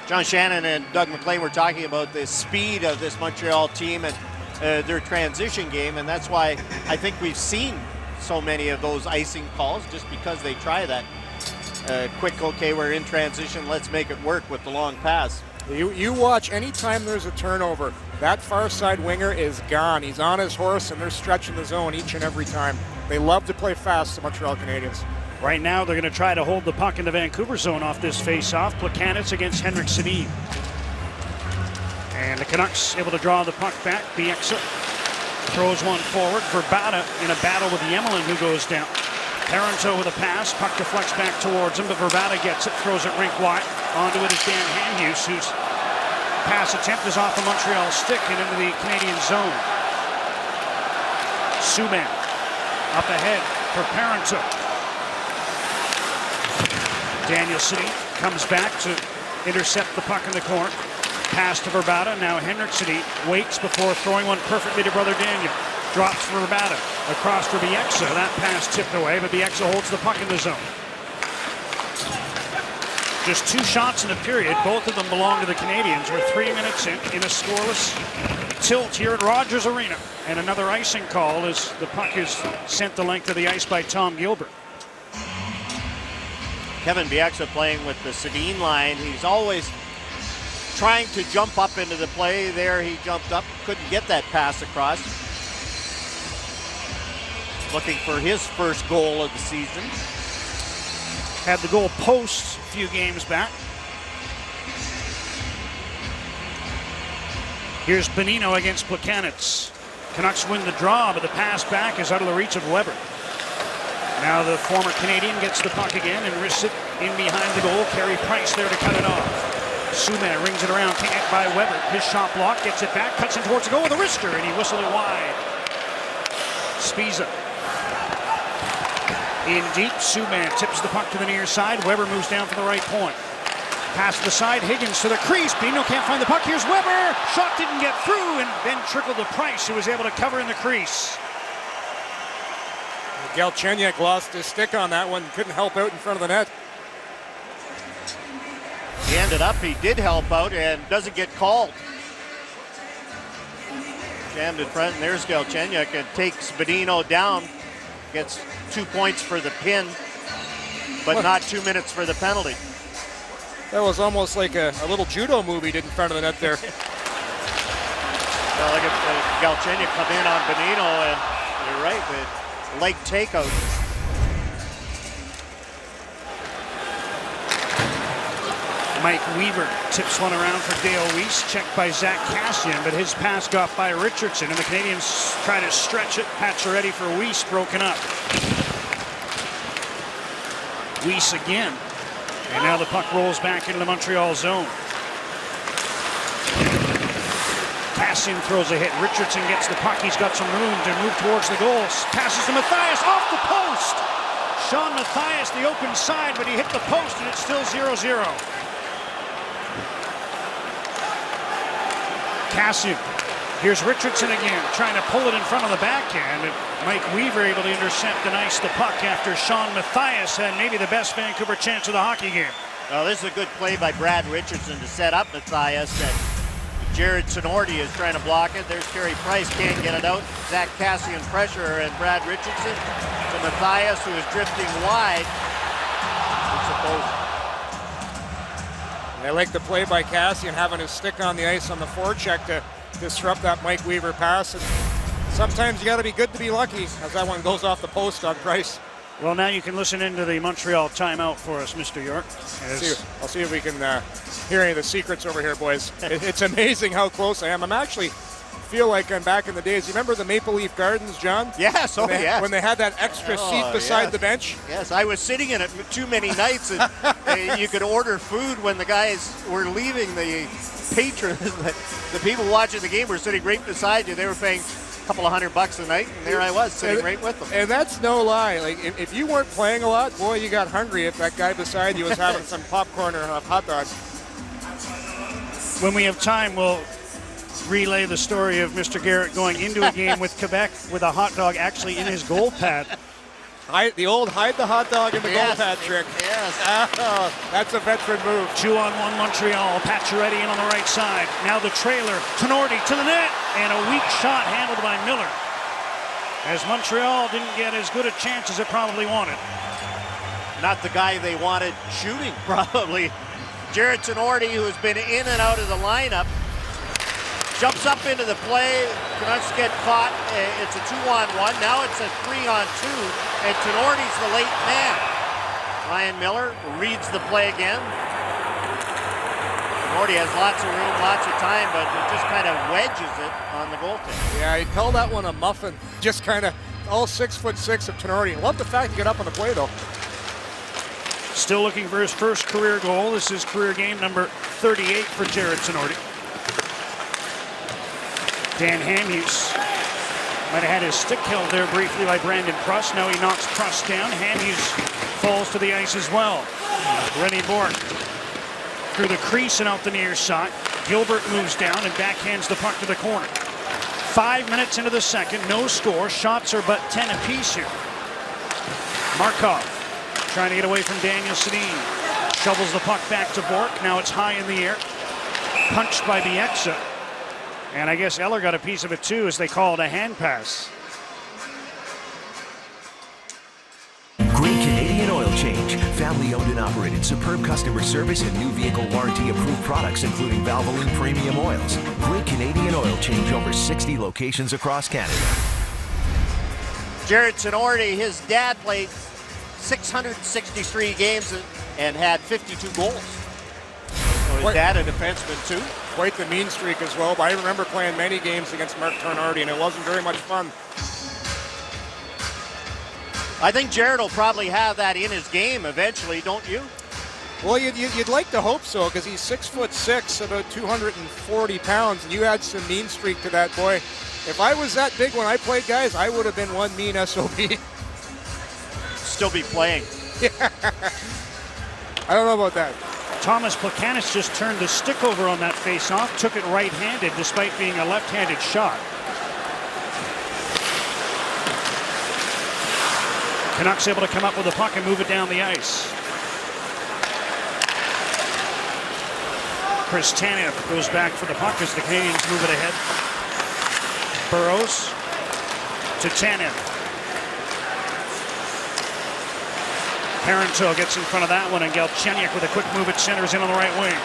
John Shannon and Doug McLean were talking about the speed of this Montreal team and their transition game, and that's why I think we've seen so many of those icing calls, just because they try that quick, okay, we're in transition, let's make it work with the long pass. You watch anytime there's a turnover, that far side winger is gone. He's on his horse, and they're stretching the zone each and every time. They love to play fast, the Montreal Canadiens. Right now, they're going to try to hold the puck in the Vancouver zone off this face-off. Plekanec against Henrik Sedin. And the Canucks able to draw the puck back. Bieksa throws one forward. Verbata in a battle with Yemelin, who goes down. Parenteau with a pass. Puck deflects back towards him, but Verbata gets it, throws it rink wide. Onto it is Dan Hamhuis, whose pass attempt is off the Montreal stick and into the Canadian zone. Subban up ahead for Parenteau. Daniel Sedin comes back to intercept the puck in the corner. Pass to Verbata. Now Henrik Sedin waits before throwing one perfectly to brother Daniel. Drops for Verbata. Across for Bieksa. That pass tipped away, but Bieksa holds the puck in the zone. Just 2 shots in a period. Both of them belong to the Canadiens. We're 3 minutes in a scoreless tilt here at Rogers Arena. And another icing call as the puck is sent the length of the ice by Tom Gilbert. Kevin Bieksa playing with the Sedin line. He's always trying to jump up into the play. There he jumped up, couldn't get that pass across. Looking for his first goal of the season. Had the goal post a few games back. Here's Bonino against Plekanec. Canucks win the draw, but the pass back is out of the reach of Weber. Now the former Canadian gets the puck again and risks it in behind the goal. Carey Price there to cut it off. Subban rings it around, taken by Weber. His shot block, gets it back, cuts in towards the goal with a wrister, and he whistled it wide. Spiza in deep. Subban tips the puck to the near side. Weber moves down from the right point. Pass to the side, Higgins to the crease. Bino can't find the puck. Here's Weber. Shot didn't get through, and then trickled to Price, who was able to cover in the crease. Galchenyuk lost his stick on that one. Couldn't help out in front of the net. He ended up, he did help out and doesn't get called. Jammed in front, and there's Galchenyuk and takes Bonino down. Gets 2 points for the pin, but not 2 minutes for the penalty. That was almost like a little judo move he did in front of the net there. Well, look at Galchenyuk come in on Bonino, and you're right, the leg takeout. Mike Weaver tips one around for Dale Weiss, checked by Zach Cassian, but his pass got by Richardson, and the Canadians try to stretch it. Pacioretty for Weiss, broken up. Weiss again, and now the puck rolls back into the Montreal zone. Cassian throws a hit. Richardson gets the puck. He's got some room to move towards the goals. Passes to Mathias off the post. Sean Mathias, the open side, but he hit the post, and it's still 0-0. Cassian. Here's Richardson again, trying to pull it in front of the backhand. And Mike Weaver able to intercept and ice the puck after Sean Mathias had maybe the best Vancouver chance of the hockey game. Well, this is a good play by Brad Richardson to set up Mathias. And Jared Sonorti is trying to block it. There's Carey Price, can't get it out. Zach Cassian pressure, and Brad Richardson to Mathias, who is drifting wide. I like the play by Cassian, having his stick on the ice on the forecheck to disrupt that Mike Weaver pass. And sometimes you got to be good to be lucky, as that one goes off the post on Price. Well, now you can listen into the Montreal timeout for us, Mr. York. I'll see if we can hear any of the secrets over here, boys. It's amazing how close I am. I'm actually feel like I'm back in the days. You remember the Maple Leaf Gardens, John? Yes, yes. When they had that extra seat beside the bench? Yes, I was sitting in it too many nights, and you could order food when the guys were leaving. The patrons, the people watching the game were sitting right beside you. They were paying a couple of $100 a night, and there I was sitting right with them. And that's no lie. Like if you weren't playing a lot, boy, you got hungry if that guy beside you was having some popcorn or a hot dog. When we have time, we'll relay the story of Mr. Garrett going into a game with Quebec with a hot dog actually in his goal pad. The old hide the hot dog in the goal pad trick. Yes. Oh, that's a veteran move. 2-on-1 Montreal. Pacioretty in on the right side. Now the trailer. Tenorti to the net. And a weak shot handled by Miller. As Montreal didn't get as good a chance as it probably wanted. Not the guy they wanted shooting, probably. Jared Tenorti, who has been in and out of the lineup, jumps up into the play. Canucks get caught. It's a 2-on-1. Now it's a 3-on-2. And Tenorti's the late man. Ryan Miller reads the play again. Tenorti has lots of room, lots of time, but it just kind of wedges it on the goaltender. Yeah, he'd call that one a muffin. Just kind of all 6'6" of Tenorti. I love the fact he got up on the play, though. Still looking for his first career goal. This is career game number 38 for Jared Tenorti. Dan Hamhuis might have had his stick held there briefly by Brandon Pruss. Now he knocks Pruss down. Hamhuis falls to the ice as well. Rennie Bourque through the crease and out the near side. Gilbert moves down and backhands the puck to the corner. 5 minutes into the second, no score. Shots are but 10 apiece here. Markov trying to get away from Daniel Sedin. Shovels the puck back to Bourque. Now it's high in the air. Punched by Bieksa. And I guess Eller got a piece of it too, as they call it a hand pass. Great Canadian Oil Change. Family owned and operated. Superb customer service and new vehicle warranty approved products, including Valvoline Premium Oils. Great Canadian Oil Change. Over 60 locations across Canada. Jared Tenorti, his dad played 663 games and had 52 goals. So his dad a defenseman too. Quite the mean streak as well, but I remember playing many games against Mark Tenorti, and it wasn't very much fun. I think Jared will probably have that in his game eventually, don't you? Well, you'd like to hope so, because he's 6'6", about 240 pounds, and you add some mean streak to that, boy. If I was that big when I played, guys, I would have been one mean SOB. Still be playing. I don't know about that. Thomas Plekanec just turned the stick over on that face-off, took it right-handed despite being a left-handed shot. Canucks able to come up with the puck and move it down the ice. Chris Tanev goes back for the puck as the Canadians move it ahead. Burrows to Tanev. Parenteau gets in front of that one, and Galchenyuk with a quick move at center is in on the right wing.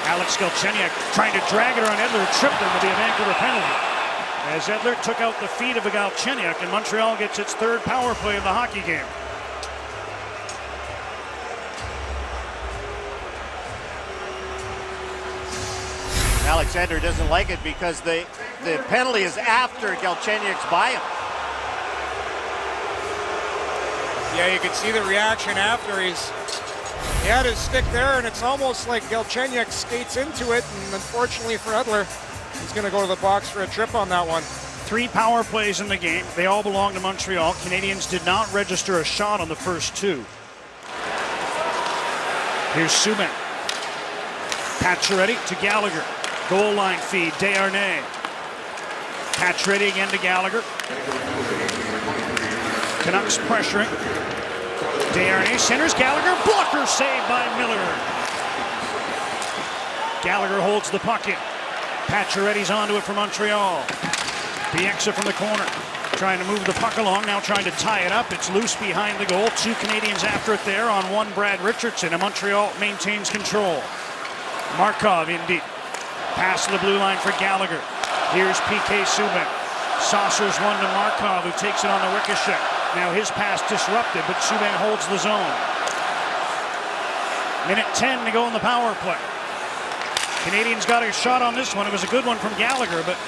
Alex Galchenyuk trying to drag it around Edler, tripped him with the Vancouver penalty. As Edler took out the feet of Galchenyuk, and Montreal gets its third power play of the hockey game. Alex Edler doesn't like it because the penalty is after Galchenyuk's by him. Yeah, you can see the reaction after. He had his stick there, and it's almost like Galchenyuk skates into it, and unfortunately for Edler, he's going to go to the box for a trip on that one. 3 power plays in the game. They all belong to Montreal. Canadians did not register a shot on the first 2. Here's Subban. Pacioretty to Gallagher. Goal line feed, Desharnais. Pacioretty again to Gallagher. Canucks pressuring. Desharnais centers, Gallagher, blocker saved by Miller. Gallagher holds the puck in. Pacioretty's onto it for Montreal. Bieksa from the corner, trying to move the puck along, now trying to tie it up. It's loose behind the goal. 2 Canadians after it there on 1 Brad Richardson, and Montreal maintains control. Markov in deep. Pass to the blue line for Gallagher. Here's PK Subban. Saucers one to Markov, who takes it on the ricochet. Now his pass disrupted, but Subban holds the zone. Minute 10 to go in the power play. Canadians got a shot on this one. It was a good one from Gallagher, but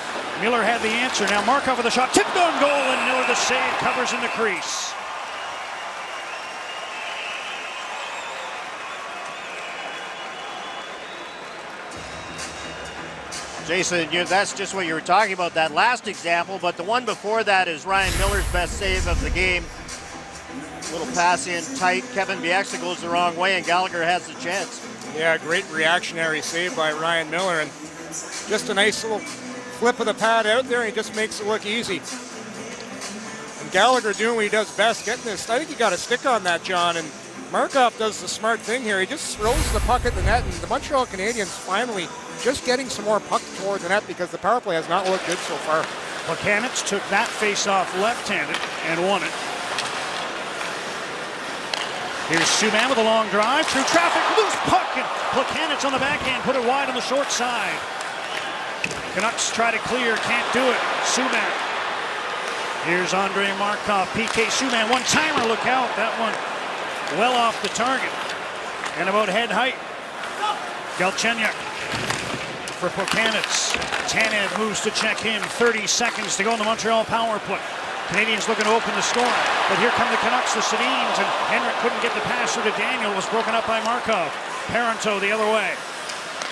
Miller had the answer. Now Markov with a shot, tipped on goal, and Miller the save, covers in the crease. Jason, that's just what you were talking about, that last example, but the one before that is Ryan Miller's best save of the game. Little pass in tight. Kevin Bieksa goes the wrong way, and Gallagher has the chance. Yeah, great reactionary save by Ryan Miller, and just a nice little flip of the pad out there, and he just makes it look easy. And Gallagher doing what he does best, getting this. I think he got a stick on that, John, and Markov does the smart thing here. He just throws the puck at the net, and the Montreal Canadiens finally just getting some more puck toward the net because the power play has not looked good so far. Plekanec took that face-off left-handed and won it. Here's Subban with a long drive through traffic, loose puck, and Plekanec on the backhand, put it wide on the short side. Canucks try to clear, can't do it. Subban. Here's Andrei Markov, PK Subban, one-timer, look out. That one well off the target and about head height. Galchenyuk for Plekanec. Tanev moves to check in. 30 seconds to go in the Montreal power play. Canadians looking to open the score, but here come the Canucks, the Sedins, and Henrik couldn't get the pass through to Daniel. It was broken up by Markov. Parenteau the other way.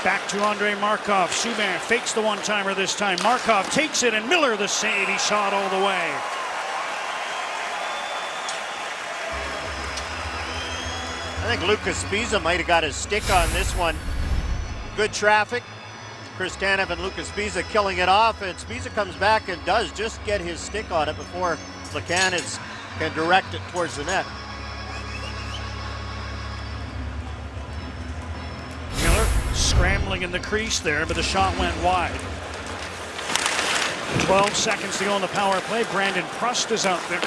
Back to Andrei Markov. Subban fakes the one-timer this time. Markov takes it, and Miller the save. He shot all the way. I think Lucas Sbisa might have got his stick on this one. Good traffic. Chris Tanev and Lucas Sbisa killing it off, and Sbisa comes back and does just get his stick on it before Plekanec can direct it towards the net. Miller scrambling in the crease there, but the shot went wide. 12 seconds to go in the power play. Brandon Prust is out there,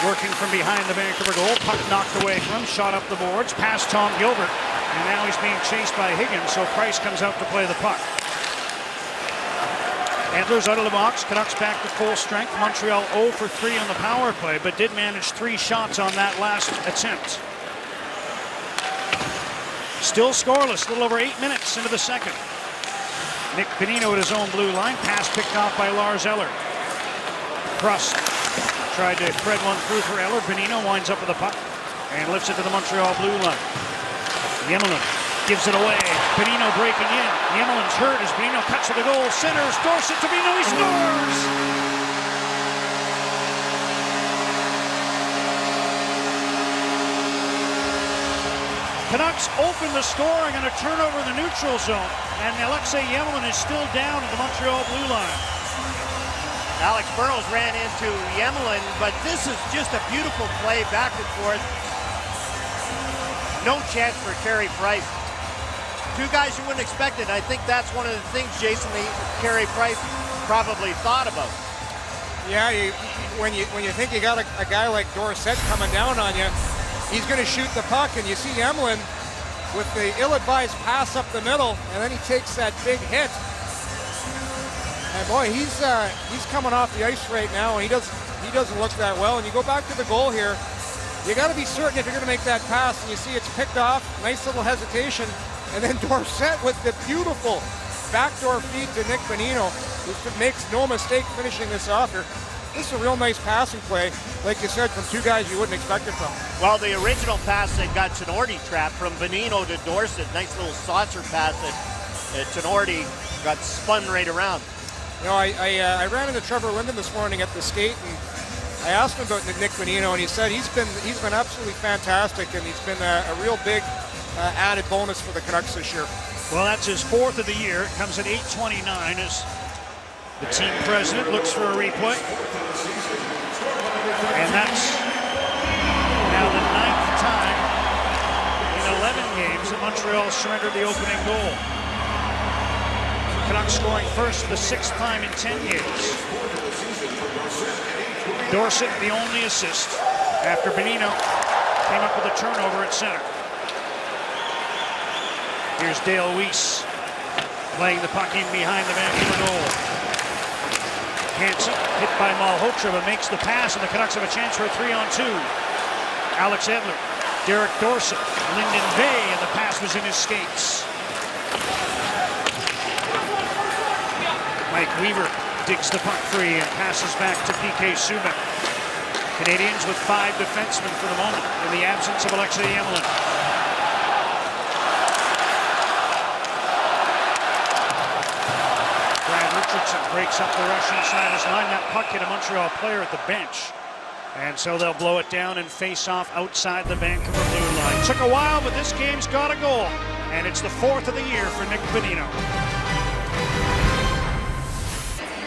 working from behind the Vancouver goal. Puck knocked away from him, shot up the boards, past Tom Gilbert, and now he's being chased by Higgins, so Price comes out to play the puck. Edler's out of the box. Canucks back to full strength. Montreal 0 for 3 on the power play, but did manage 3 shots on that last attempt. Still scoreless, a little over 8 minutes into the second. Nick Bonino at his own blue line. Pass picked off by Lars Eller. Prust tried to thread one through for Eller. Bonino winds up with the puck and lifts it to the Montreal blue line. Yemelin gives it away. Bonino breaking in. Yemelin's hurt as Bonino cuts to the goal. Centers. Dorsett to Bonino. He scores! Canucks open the scoring on a turnover in the neutral zone, and Alexei Yemelin is still down at the Montreal blue line. Alex Burrows ran into Yemelin, but this is just a beautiful play back and forth. No chance for Carey Price. 2 guys you wouldn't expect it. I think that's one of the things, Jason, Carey Price probably thought about. Yeah, when you think you got a guy like Dorsett coming down on you, he's going to shoot the puck, and you see Yemelin with the ill-advised pass up the middle, and then he takes that big hit. And boy, he's coming off the ice right now, and he doesn't look that well. And you go back to the goal here, you got to be certain if you're going to make that pass, and you see it's picked off, nice little hesitation, and then Dorsett with the beautiful backdoor feed to Nick Bonino, who makes no mistake finishing this off here. This is a real nice passing play, like you said, from two guys you wouldn't expect it from. Well, the original pass that got Tenorti trapped from Bonino to Dorsett, nice little saucer pass that Tenorti got spun right around. You know, I ran into Trevor Linden this morning at the skate, and I asked him about Nick Bonino, and he said he's been absolutely fantastic, and he's been a real big added bonus for the Canucks this year. Well, that's his 4th of the year. It comes at 8:29 as the team president looks for a replay. And that's now the 9th time in 11 games that Montreal surrendered the opening goal. Canucks scoring first for the 6th time in 10 games. Dorsett, the only assist after Bonino came up with a turnover at center. Here's Dale Weiss playing the puck in behind the Vancouver goal. Hansen hit by Malhotra, but makes the pass, and the Canucks have a chance for a 3-on-2. Alex Edler, Derek Dorsett, Lyndon Bay, and the pass was in his skates. Mike Weaver digs the puck free and passes back to PK Subban. Canadians with 5 defensemen for the moment in the absence of Alexei Emelin. Richardson breaks up the Russian Snyder's line. That puck hit a Montreal player at the bench. And so they'll blow it down and face off outside the Vancouver blue line. Took a while, but this game's got a goal. And it's the 4th of the year for Nick Bonino.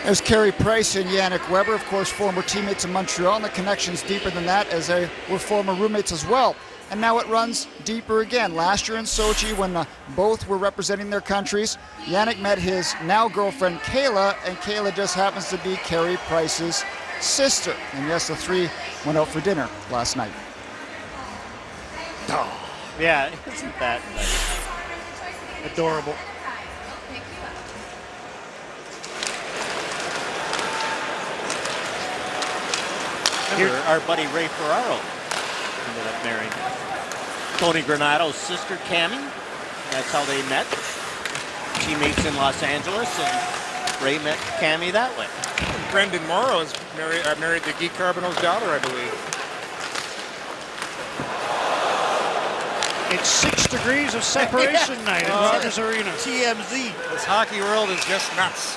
There's Carey Price and Yannick Weber, of course, former teammates in Montreal, and the connection's deeper than that as they were former roommates as well. And now it runs deeper again. Last year in Sochi, when both were representing their countries, Yannick met his now girlfriend Kayla, and Kayla just happens to be Carey Price's sister. And yes, the three went out for dinner last night. Oh, yeah, isn't that nice? Adorable. Remember, our buddy Ray Ferraro ended up marrying Tony Granato's sister, Cammie. That's how they met. Teammates in Los Angeles, and Ray met Cammie that way. Brendan Morrow is married to Guy Carbonneau's daughter, I believe. It's 6 degrees of separation night at Rogers Arena. TMZ. This hockey world is just nuts.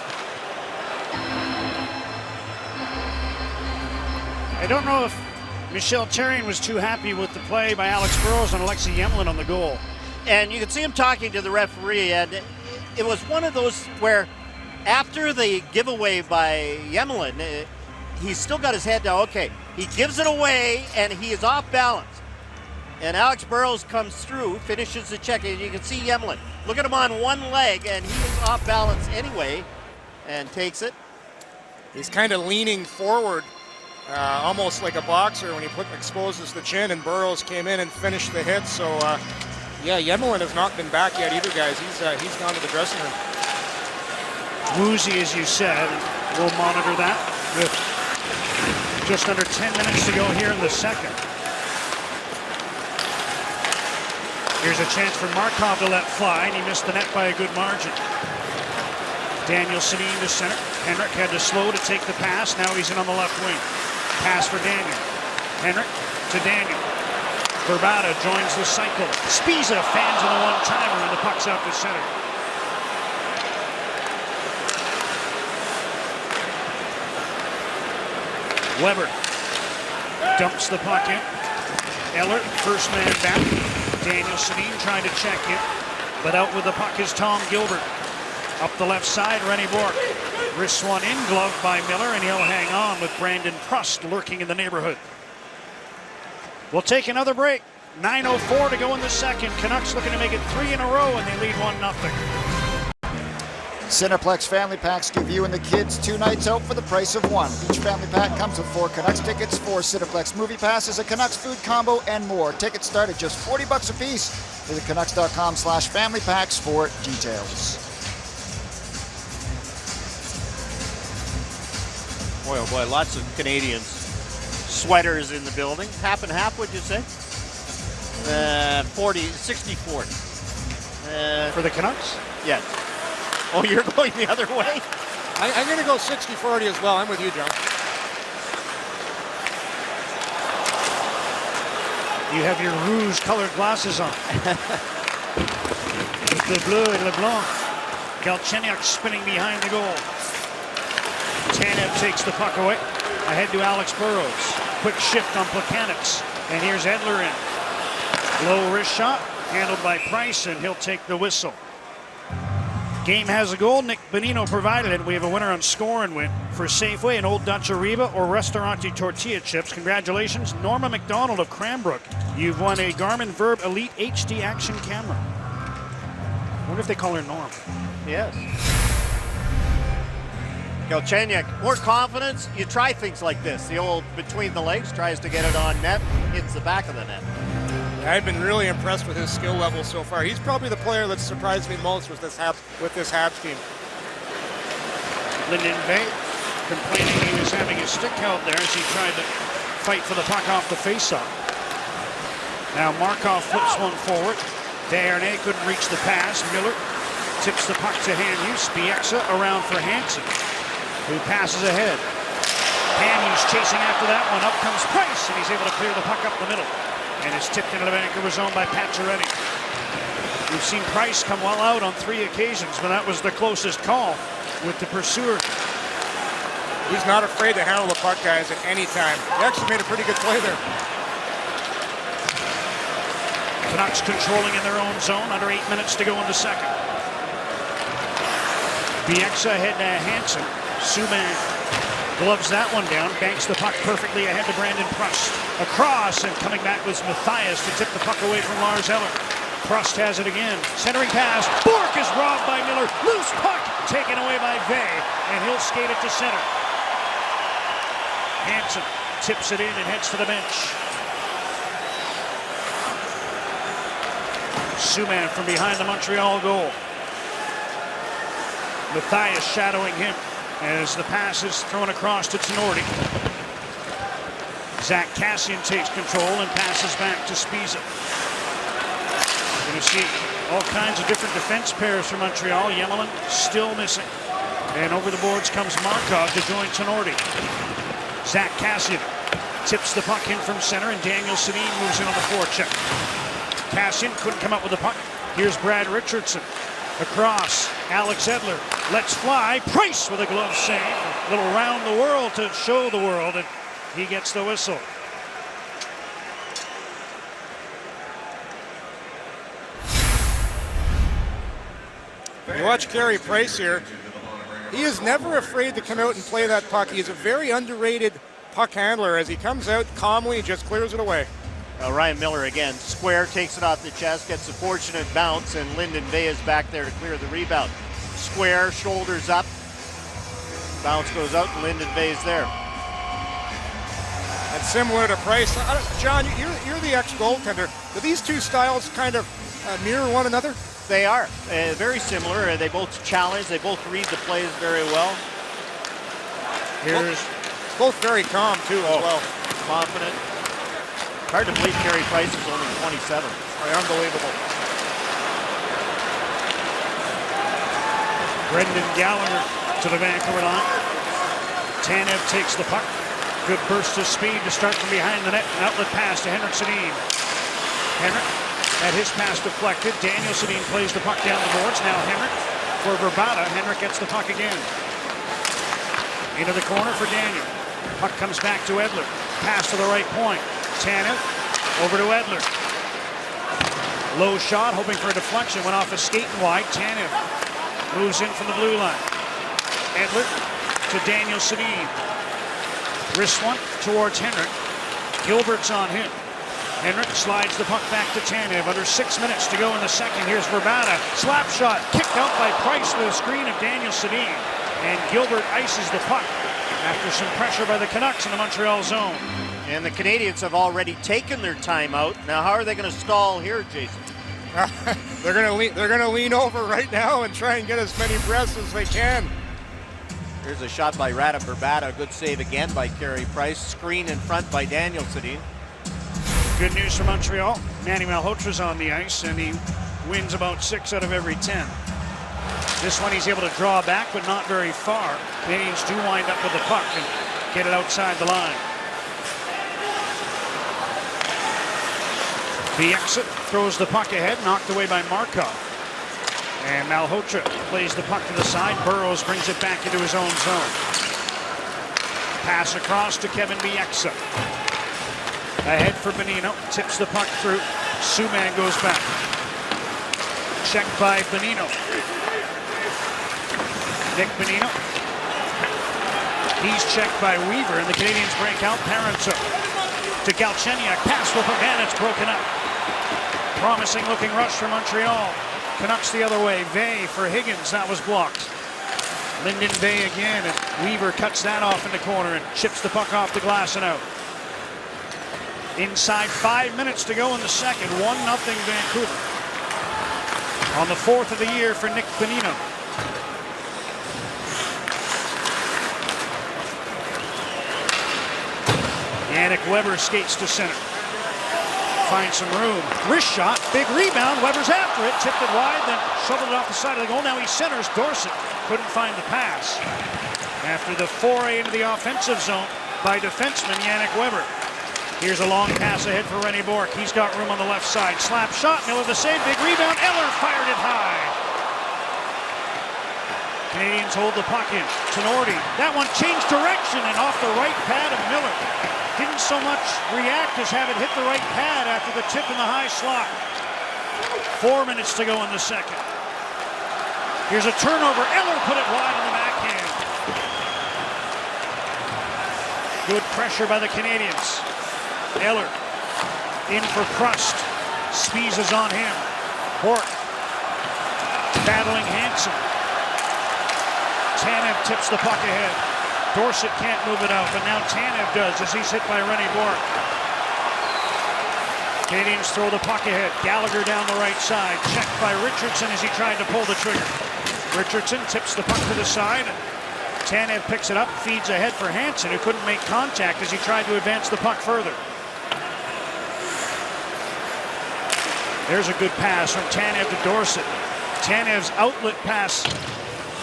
I don't know if Michel Therrien was too happy with the play by Alex Burrows and Alexei Emelin on the goal. And you could see him talking to the referee, and it was one of those where after the giveaway by Emelin, he's still got his head down. Okay, he gives it away, and he is off balance. And Alex Burrows comes through, finishes the check, and you can see Emelin. Look at him on one leg, and he is off balance anyway, and takes it. He's kind of leaning forward, almost like a boxer when he exposes the chin, and Burrows came in and finished the hit. So, yeah, Emelin has not been back yet either, guys. He's gone to the dressing room. Woozy, as you said. We'll monitor that with just under 10 minutes to go here in the second. Here's a chance for Markov to let fly, and he missed the net by a good margin. Daniel Sedin to center. Henrik had to slow to take the pass. Now he's in on the left wing. Pass for Daniel. Henrik to Daniel. Verbata joins the cycle. Spiza fans on the one-timer, and the puck's out to center. Weber dumps the puck in. Eller, first man back. Daniel Sedin trying to check it, but out with the puck is Tom Gilbert. Up the left side, Rennie Bourque. Wrists one in, gloved by Miller, and he'll hang on with Brandon Prust lurking in the neighborhood. We'll take another break. 9:04 to go in the second. Canucks looking to make it 3 in a row, and they lead 1-0. Cineplex family packs give you and the kids 2 nights out for the price of 1. Each family pack comes with 4 Canucks tickets, 4 Cineplex movie passes, a Canucks food combo, and more. Tickets start at just $40 a piece. Visit Canucks.com/family packs for details. Boy, oh boy, lots of Canadians. Sweaters in the building. Half and half, would you say? 60-40. For the Canucks? Yes. Oh, you're going the other way? I'm going to go 60-40 as well. I'm with you, John. You have your rouge-colored glasses on. With le bleu and le blanc. Galchenyuk spinning behind the goal. Tanev takes the puck away. Ahead to Alex Burrows. Quick shift on Plekanec. And here's Edler in. Low wrist shot. Handled by Price, and he'll take the whistle. Game has a goal. Nick Bonino provided it. We have a winner on Score and Win for Safeway and Old Dutch Ariba or Restaurante Tortilla Chips. Congratulations, Norma McDonald of Cranbrook. You've won a Garmin Verb Elite HD action camera. I wonder if they call her Norm. Yes. Galchenyuk, more confidence. You try things like this. The old between the legs, tries to get it on net, hits the back of the net. I've been really impressed with his skill level so far. He's probably the player that surprised me most with this Habs team. Lyndon Bay complaining he was having his stick held there as he tried to fight for the puck off the faceoff. Now Markov flips one forward. Desharnais couldn't reach the pass. Miller tips the puck to Hamhuis. Bieksa around for Hansen, who passes ahead. Hamhuis chasing after that one. Up comes Price, and he's able to clear the puck up the middle. And it's tipped into the Vancouver zone by Pacioretty. We've seen Price come well out on 3 occasions, but that was the closest call with the pursuer. He's not afraid to handle the puck, guys, at any time. He actually made a pretty good play there. Canucks controlling in their own zone. Under 8 minutes to go in the second. Bieksa ahead to Hansen. Subban gloves that one down, banks the puck perfectly ahead to Brandon Prust. Across, and coming back was Mathias to tip the puck away from Lars Eller. Prust has it again. Centering pass. Bourque is robbed by Miller. Loose puck taken away by Vey, and he'll skate it to center. Hansen tips it in and heads to the bench. Subban from behind the Montreal goal. Mathias shadowing him as the pass is thrown across to Tinordi. Zach Kassian takes control and passes back to Spiza. Going to see all kinds of different defense pairs for Montreal. Yemmelin still missing. And over the boards comes Markov to join Tinordi. Zach Kassian tips the puck in from center, and Daniel Sedin moves in on the forecheck. Kassian couldn't come up with the puck. Here's Brad Richardson. Across, Alex Edler lets fly. Price with a glove save. A little round the world to show the world, and he gets the whistle. You watch Carey Price here. He is never afraid to come out and play that puck. He's a very underrated puck handler. As he comes out calmly, just clears it away. Ryan Miller again, square, takes it off the chest, gets a fortunate bounce, and Lyndon Bay is back there to clear the rebound. Square, shoulders up, bounce goes out, and Lyndon Bay is there. And similar to Price, John, you're the ex-goaltender. Do these two styles kind of mirror one another? They are very similar. They both challenge, they both read the plays very well. Here's both very calm too as well. Confident. Hard to believe Carey Price is only 27. Unbelievable. Brendan Gallagher to the Vancouver line. Tanev takes the puck. Good burst of speed to start from behind the net. An outlet pass to Henrik Sedin. Henrik had his pass deflected. Daniel Sedin plays the puck down the boards. Now Henrik for Verbata. Henrik gets the puck again. Into the corner for Daniel. Puck comes back to Edler. Pass to the right point. Tanev over to Edler. Low shot, hoping for a deflection. Went off a skating wide. Tanev moves in from the blue line. Edler to Daniel Sedin. Wrist one towards Henrik. Gilbert's on him. Henrik slides the puck back to Tanev. Under 6 minutes to go in the second. Here's Verbata. Slap shot kicked out by Price with a screen of Daniel Sedin. And Gilbert ices the puck after some pressure by the Canucks in the Montreal zone. And the Canadians have already taken their timeout. Now, how are they going to stall here, Jason? They're going to lean over right now and try and get as many breaths as they can. Here's a shot by Radim Verbata. Good save again by Carey Price. Screen in front by Daniel Sedin. Good news for Montreal. Manny Malhotra's on the ice, and he wins about 6 out of every 10. This one he's able to draw back, but not very far. Canadians do wind up with the puck and get it outside the line. Bieksa throws the puck ahead, knocked away by Markov. And Malhotra plays the puck to the side. Burrows brings it back into his own zone. Pass across to Kevin Bieksa. Ahead for Bonino, tips the puck through. Subban goes back. Checked by Bonino. Nick Bonino. He's checked by Weaver, and the Canadians break out. Parenteau to Galchenyuk. Pass will put, and it's broken up. Promising looking rush for Montreal. Canucks the other way. Vey for Higgins. That was blocked. Lyndon Vey again, and Weaver cuts that off in the corner and chips the puck off the glass and out. Inside 5 minutes to go in the second. 1-0 Vancouver. On the 4th of the year for Nick Bonino. Yannick Weber skates to center. Finds some room. Wrist shot. Big rebound. Weber's after it. Tipped it wide, then shoveled it off the side of the goal. Now he centers. Dorsett couldn't find the pass. After the foray into the offensive zone by defenseman Yannick Weber. Here's a long pass ahead for Rennie Bourque. He's got room on the left side. Slap shot. Miller the save. Big rebound. Eller fired it high. Canadians hold the puck in. Tenorti. That one changed direction and off the right pad of Miller. Didn't so much react as have it hit the right pad after the tip in the high slot. 4 minutes to go in the second. Here's a turnover. Eller put it wide on the backhand. Good pressure by the Canadians. Eller in for Prust. Spies is on him. Bourque battling Hansen. Tanev tips the puck ahead. Dorsett can't move it out, but now Tanev does as he's hit by Rennie Bourque. Canadians throw the puck ahead. Gallagher down the right side. Checked by Richardson as he tried to pull the trigger. Richardson tips the puck to the side. Tanev picks it up, feeds ahead for Hansen, who couldn't make contact as he tried to advance the puck further. There's a good pass from Tanev to Dorsett. Tanev's outlet pass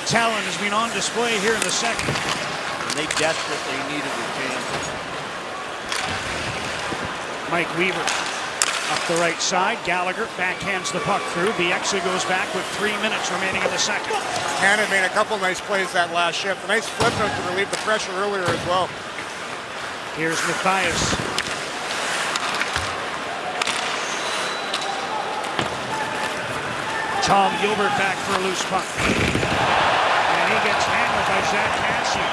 talent has been on display here in the second. They desperately needed a chance. Mike Weaver up the right side. Gallagher backhands the puck through. Bieksa goes back with 3 minutes remaining in the second. Hannon made a couple nice plays that last shift. A nice flip note to relieve the pressure earlier as well. Here's Mathias. Tom Gilbert back for a loose puck. And he gets hammered by Zach Kassian.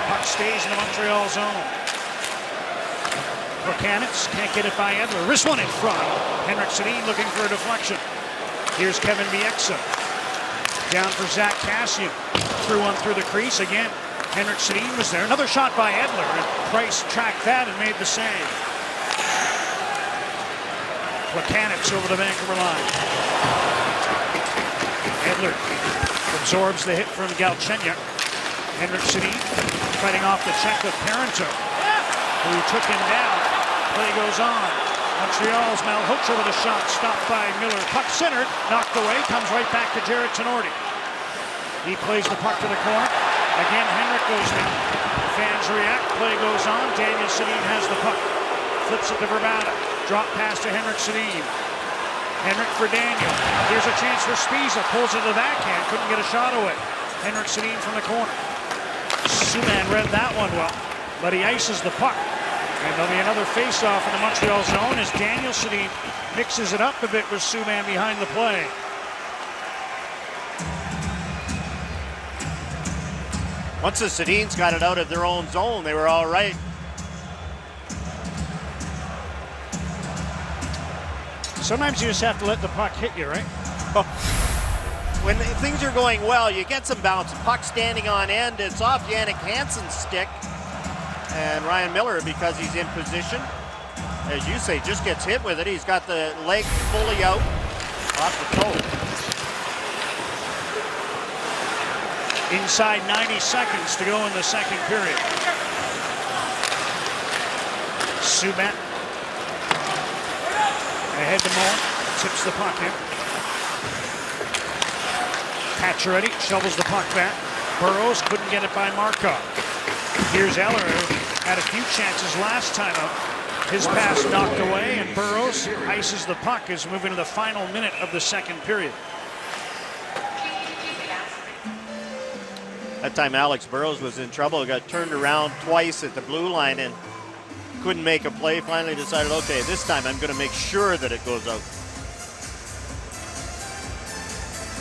Puck stays in the Montreal zone. Buchanitz can't get it by Edler. Wrist one in front. Henrik Sedin looking for a deflection. Here's Kevin Bieksa. Down for Zach Kassian. Threw one through the crease again. Henrik Sedin was there. Another shot by Edler. And Price tracked that and made the save. Buchanitz over the Vancouver line. Edler absorbs the hit from Galchenyuk. Henrik Sedin fighting off the check of Parenteau, who took him down. Play goes on. Montreal's Malhotra with a shot stopped by Miller. Puck centered, knocked away, comes right back to Jared Tenorti. He plays the puck to the corner. Again, Henrik goes down. Fans react, play goes on. Daniel Sedin has the puck. Flips it to Vrbata. Drop pass to Henrik Sedin. Henrik for Daniel. Here's a chance for Spiza. Pulls it to the backhand. Couldn't get a shot away. Henrik Sedin from the corner. Subban read that one well, but he ices the puck. And there'll be another face-off in the Montreal zone as Daniel Sedin mixes it up a bit with Subban behind the play. Once the Sedins got it out of their own zone, they were all right. Sometimes you just have to let the puck hit you, right? When things are going well, you get some bounce. Puck standing on end. It's off Jannik Hansen's stick. And Ryan Miller, because he's in position, as you say, just gets hit with it. He's got the leg fully out off the toe. Inside 90 seconds to go in the second period. Subban ahead to Moore, tips the puck in. Pacioretty shovels the puck back. Burrows couldn't get it by Markov. Here's Eller, who had a few chances last time out. His pass knocked away, and Burrows ices the puck as we move into the final minute of the second period. That time Alex Burrows was in trouble. Got turned around twice at the blue line and couldn't make a play. Finally decided, okay, this time I'm going to make sure that it goes out.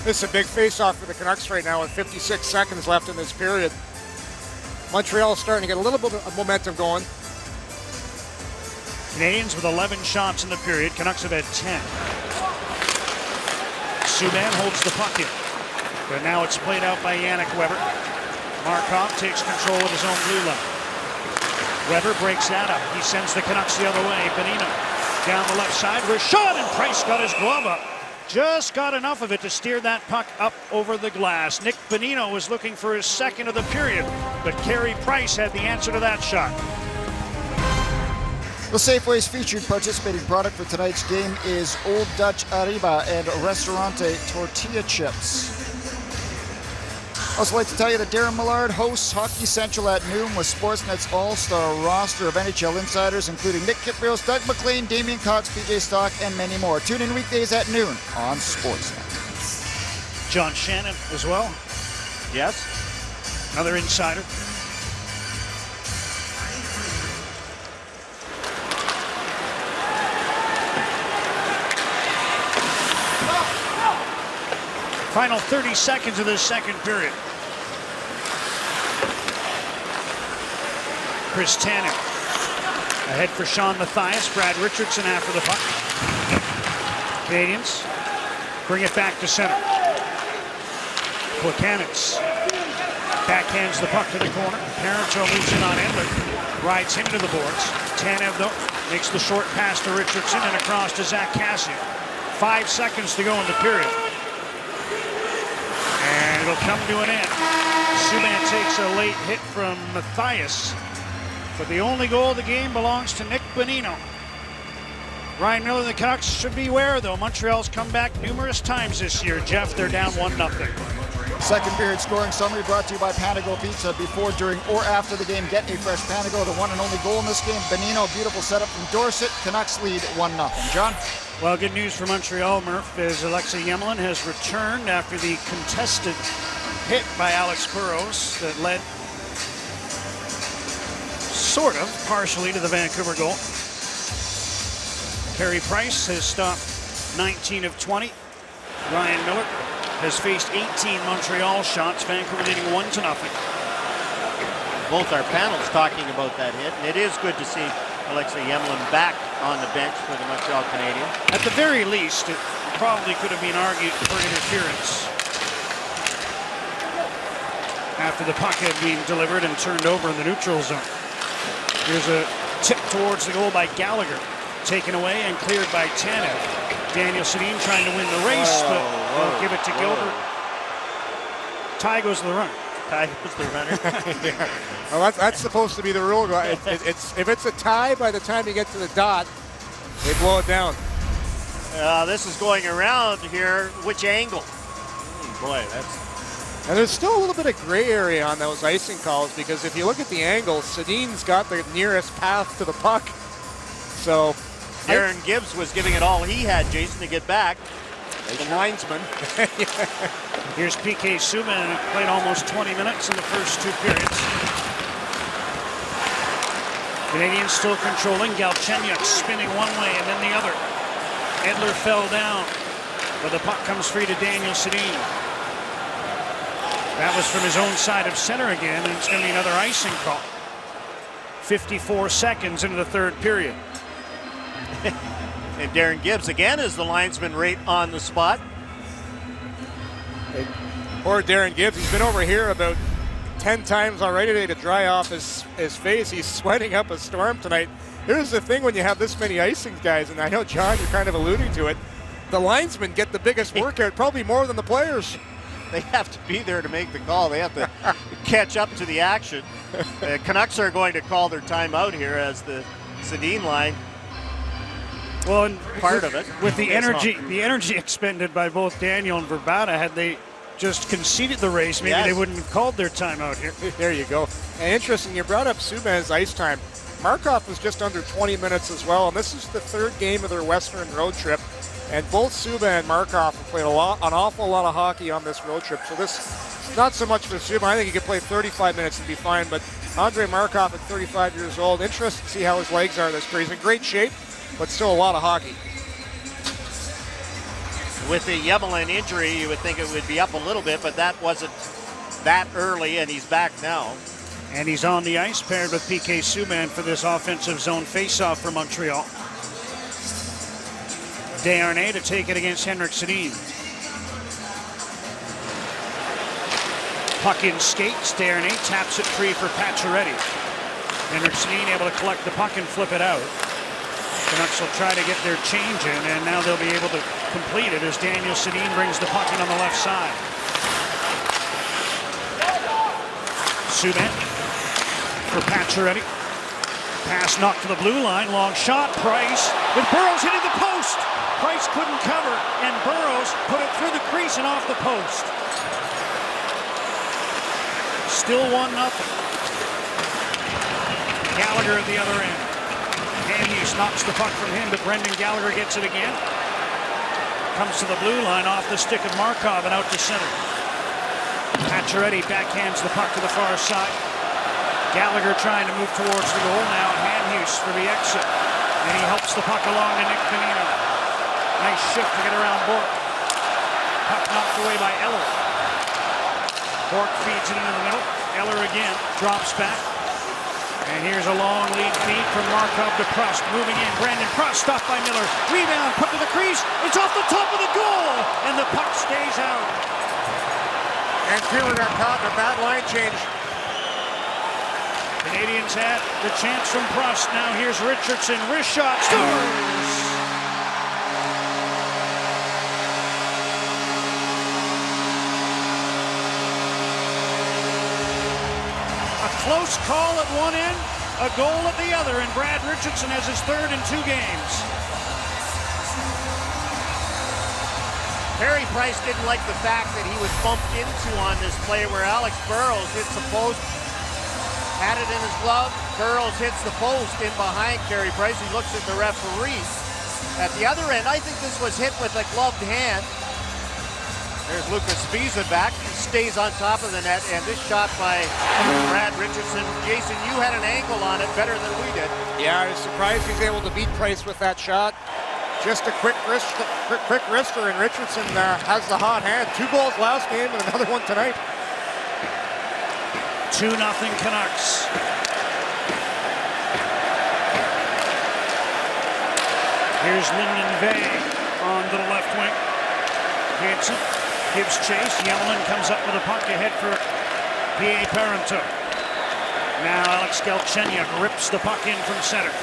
This is a big face-off for the Canucks right now with 56 seconds left in this period. Montreal starting to get a little bit of momentum going. Canadians with 11 shots in the period. Canucks have had 10. Subban holds the puck in. But now it's played out by Yannick Weber. Markov takes control of his own blue line. Weber breaks that up. He sends the Canucks the other way. Bonino down the left side. Rashad, and Price got his glove up. Just got enough of it to steer that puck up over the glass. Nick Bonino was looking for his second of the period, but Carey Price had the answer to that shot. The Safeway's featured participating product for tonight's game is Old Dutch Arriba and Restaurante Tortilla Chips. I'd also like to tell you that Darren Millard hosts Hockey Central at noon with Sportsnet's all-star roster of NHL insiders, including Nick Kiprios, Doug McLean, Damian Cox, PJ Stock, and many more. Tune in weekdays at noon on Sportsnet. John Shannon as well. Yes. Another insider. Final 30 seconds of this second period. Chris Tanev ahead for Sean Mathias. Brad Richardson after the puck. Canadians bring it back to center. Plekanec backhands the puck to the corner. Parenteau moves in on Edler. Rides him to the boards. Tanev, though, makes the short pass to Richardson and across to Zach Kassian. 5 seconds to go in the period. And it'll come to an end. Subban takes a late hit from Mathias. But the only goal of the game belongs to Nick Bonino. Ryan Miller and the Canucks should beware, though. Montreal's come back numerous times this year. Jeff, they're down 1-0. Second period scoring summary brought to you by Panago Pizza. Before, during, or after the game, get a fresh Panago. The one and only goal in this game. Bonino, beautiful setup from Dorset. Canucks lead 1-0. John? Well, good news for Montreal, Murph, as Alexei Yemelin has returned after the contested hit by Alex Burrows that led sort of partially to the Vancouver goal. Carey Price has stopped 19 of 20. Ryan Miller has faced 18 Montreal shots. Vancouver leading 1-0. Both our panels talking about that hit, and it is good to see Alexei Yemelin back on the bench for the Montreal Canadiens. At the very least, it probably could have been argued for interference after the puck had been delivered and turned over in the neutral zone. Here's a tip towards the goal by Gallagher. Taken away and cleared by Tanev. Daniel Sedin trying to win the race, but won't give it to Gilbert. Tie goes to the runner. Tie goes to the runner. Yeah. Well, that's supposed to be the rule. If it's a tie by the time you get to the dot, they blow it down. This is going around here. Which angle? Boy, that's... And there's still a little bit of gray area on those icing calls, because if you look at the angle, Sedin's got the nearest path to the puck. So Darren Gibbs was giving it all he had, Jason, to get back. The linesman. Here's PK Subban, who played almost 20 minutes in the first two periods. Canadians still controlling. Galchenyuk spinning one way and then the other. Edler fell down, but the puck comes free to Daniel Sedin. That was from his own side of center again, and it's going to be another icing call. 54 seconds into the third period. And Darren Gibbs again is the linesman right on the spot. Poor Darren Gibbs, he's been over here about 10 times already today to dry off his face. He's sweating up a storm tonight. Here's the thing when you have this many icings, guys, and I know, John, you're kind of alluding to it. The linesmen get the biggest workout, probably more than the players. They have to be there to make the call. They have to catch up to the action. The Canucks are going to call their timeout here as the Sedin line. Well, and part of it with the energy expended by both Daniel and Verbata, had they just conceded the race, maybe Yes. they wouldn't have called their timeout here. There you go. And interesting, you brought up Subban's ice time. Markov was just under 20 minutes as well, and this is the third game of their Western road trip. And both Subban and Markov have played an awful lot of hockey on this road trip. So this is not so much for Subban. I think he could play 35 minutes and be fine. But Andre Markov at 35 years old, interested to see how his legs are this year. He's in great shape, but still a lot of hockey. With the Yemelin injury, you would think it would be up a little bit, but that wasn't that early, and he's back now. And he's on the ice paired with PK Subban for this offensive zone faceoff for Montreal. Desharnais to take it against Henrik Sedin. Puck in skates. Desharnais taps it free for Pacioretty. Henrik Sedin able to collect the puck and flip it out. Canucks will try to get their change in, and now they'll be able to complete it as Daniel Sedin brings the puck in on the left side. Subban for Pacioretty. Pass knocked to the blue line. Long shot. Price with Burrows hitting the post. Price couldn't cover, and Burrows put it through the crease and off the post. Still 1-0. Gallagher at the other end. Hughes knocks the puck from him, but Brendan Gallagher gets it again. Comes to the blue line off the stick of Markov and out to center. Pacioretty backhands the puck to the far side. Gallagher trying to move towards the goal now. Hughes for the exit. And he helps the puck along to Nick Bonino. Nice shift to get around Bourque. Puck knocked away by Eller. Bourque feeds it into the middle. Eller again drops back. And here's a long lead feed from Markov to Prost. Moving in. Brandon Prost stopped by Miller. Rebound put to the crease. It's off the top of the goal. And the puck stays out. And Taylor got caught in a bad line change. Canadians had the chance from Prost. Now here's Richardson. Wrist shot. Scores! A close call at one end, a goal at the other, and Brad Richardson has his third in 2 games. Carey Price didn't like the fact that he was bumped into on this play where Alex Burrows hits the post, had it in his glove. Burrows hits the post in behind Carey Price. He looks at the referee. At the other end, I think this was hit with a gloved hand. There's Lucas Sbisa back. He stays on top of the net, and this shot by Brad Richardson. Jason, you had an angle on it better than we did. Yeah, I was surprised he's able to beat Price with that shot. Just a quick wrister, and Richardson has the hot hand. 2 goals last game and another one tonight. 2-0 Canucks. Here's Lyndon Vey on to the left wing. Hansen gives chase. Yemelin comes up with a puck ahead for P.A. Parenteau. Now Alex Galchenyuk rips the puck in from center.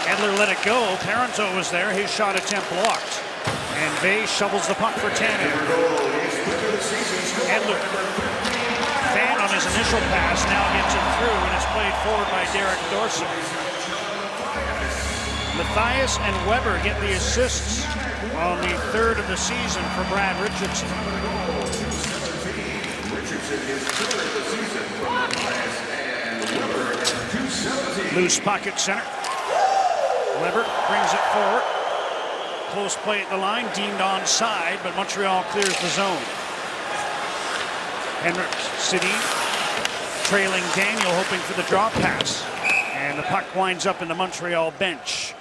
Edler let it go. Parenteau was there. His shot attempt blocked. And Vey shovels the puck for Tanev. Edler, fan on his initial pass, now gets it through, and it's played forward by Derek Dorsey. Mathias and Weber get the assists on the third of the season for Brad Richardson. Loose puck at center. Weber brings it forward. Close play at the line, deemed onside, but Montreal clears the zone. Henrik Sedin trailing Daniel, hoping for the drop pass. And the puck winds up in the Montreal bench.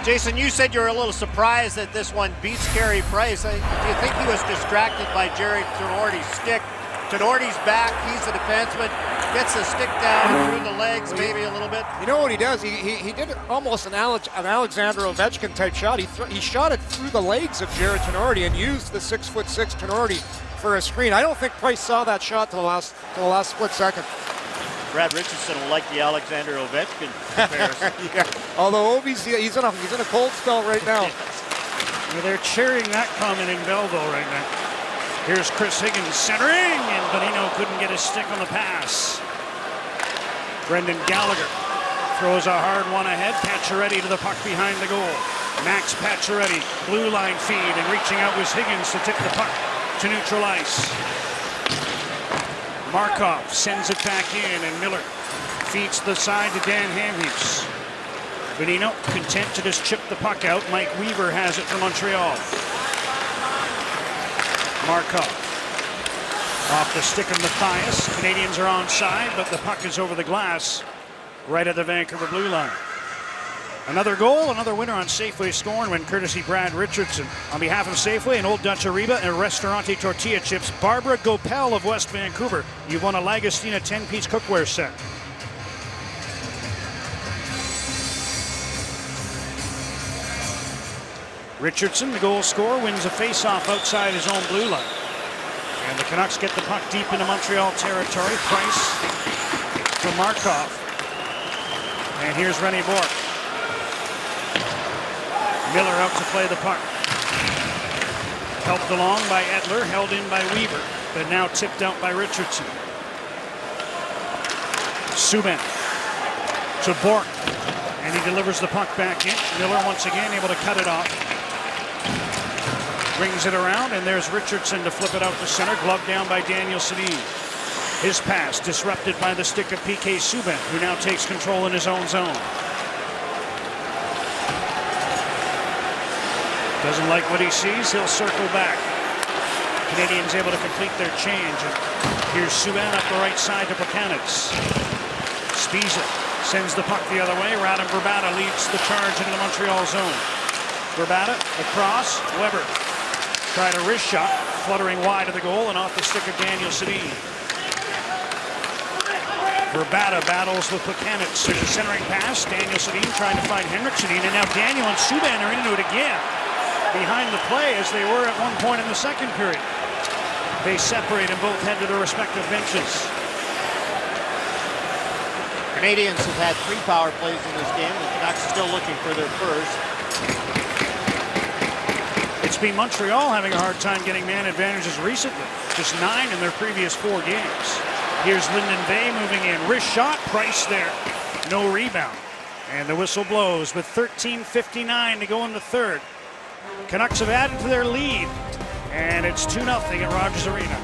Jason, you said you were a little surprised that this one beats Carey Price. Do you think he was distracted by Jerry Tenorti's stick? Tenorti's back, he's the defenseman, gets the stick down through the legs maybe a little bit. You know what he does? He did almost an Alexander Ovechkin type shot. He shot it through the legs of Jared Tenorti and used the 6'6" Tenorti for a screen. I don't think Price saw that shot to the last split second. Brad Richardson will like the Alexander Ovechkin comparison. Yeah. Although Ovi's he's in a cold spell right now. Well, they're cheering that comment in Belleville right now. Here's Chris Higgins centering, and Bonino couldn't get his stick on the pass. Brendan Gallagher throws a hard one ahead. Pacioretty to the puck behind the goal. Max Pacioretty, blue line feed, and reaching out was Higgins to tip the puck to neutral ice. Markov sends it back in, and Miller feeds the side to Dan Hamhuis. Bonino content to just chip the puck out. Mike Weaver has it for Montreal. Markov off the stick of Mathias. Canadians are onside, but the puck is over the glass right at the Vancouver blue line. Another goal, another winner on Safeway Scorn Win, courtesy Brad Richardson. On behalf of Safeway and Old Dutch Ariba and Restaurante Tortilla Chips, Barbara Gopel of West Vancouver. You've won a Lagostina 10-piece cookware set. Richardson, the goal scorer, wins a face-off outside his own blue line. And the Canucks get the puck deep into Montreal territory. Price for Markov. And here's René Bourque. Miller out to play the puck. Helped along by Edler, held in by Weaver, but now tipped out by Richardson. Subban to Bourque, and he delivers the puck back in. Miller once again able to cut it off. Brings it around, and there's Richardson to flip it out to center, gloved down by Daniel Sedin. His pass disrupted by the stick of PK Subban, who now takes control in his own zone. Doesn't like what he sees, he'll circle back. Canadians able to complete their change. And here's Subban up the right side to Plekanec. Spiza sends the puck the other way. Radim Vrbata leads the charge into the Montreal zone. Vrbata across, Weber. Tried a wrist shot, fluttering wide of the goal and off the stick of Daniel Sedin. Vrbata battles with Plekanec. There's a centering pass. Daniel Sedin trying to find Henrik Sedin, and now Daniel and Subban are into it again. Behind the play as they were at one point in the second period. They separate and both head to their respective benches. Canadians have had 3 power plays in this game. The Canucks still looking for their first. It's been Montreal having a hard time getting man advantages recently. Just 9 in their previous 4 games. Here's Lyndon Bay moving in. Wrist shot, Price there. No rebound. And the whistle blows with 13:59 to go in the third. Canucks have added to their lead, and it's 2-0 at Rogers Arena.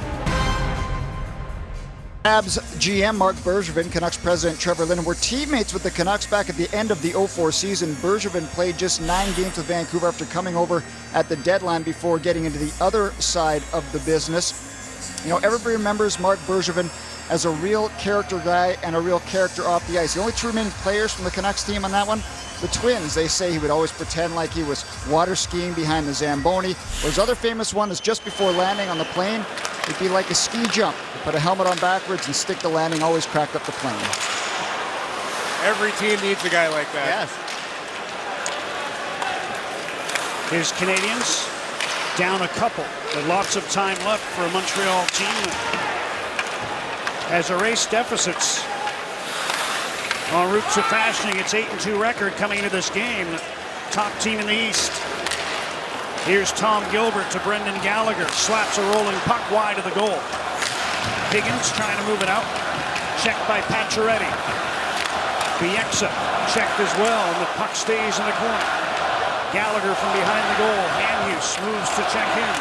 Habs GM Marc Bergevin, Canucks president Trevor Linden were teammates with the Canucks back at the end of the 04 season. Bergevin played just 9 games with Vancouver after coming over at the deadline before getting into the other side of the business. You know, everybody remembers Marc Bergevin as a real character guy and a real character off the ice. The only 2 remaining players from the Canucks team on that one, the Twins. They say he would always pretend like he was water skiing behind the Zamboni. His other famous one is just before landing on the plane, it'd be like a ski jump. You put a helmet on backwards and stick the landing, always cracked up the plane. Every team needs a guy like that. Yes. Here's Canadians down a couple, with lots of time left for a Montreal team that has erased deficits en route to fashioning its 8-2 record coming into this game. Top team in the East. Here's Tom Gilbert to Brendan Gallagher. Slaps a rolling puck wide of the goal. Higgins trying to move it out. Checked by Pacioretty. Bieksa checked as well, and the puck stays in the corner. Gallagher from behind the goal. Hamhuis moves to check in.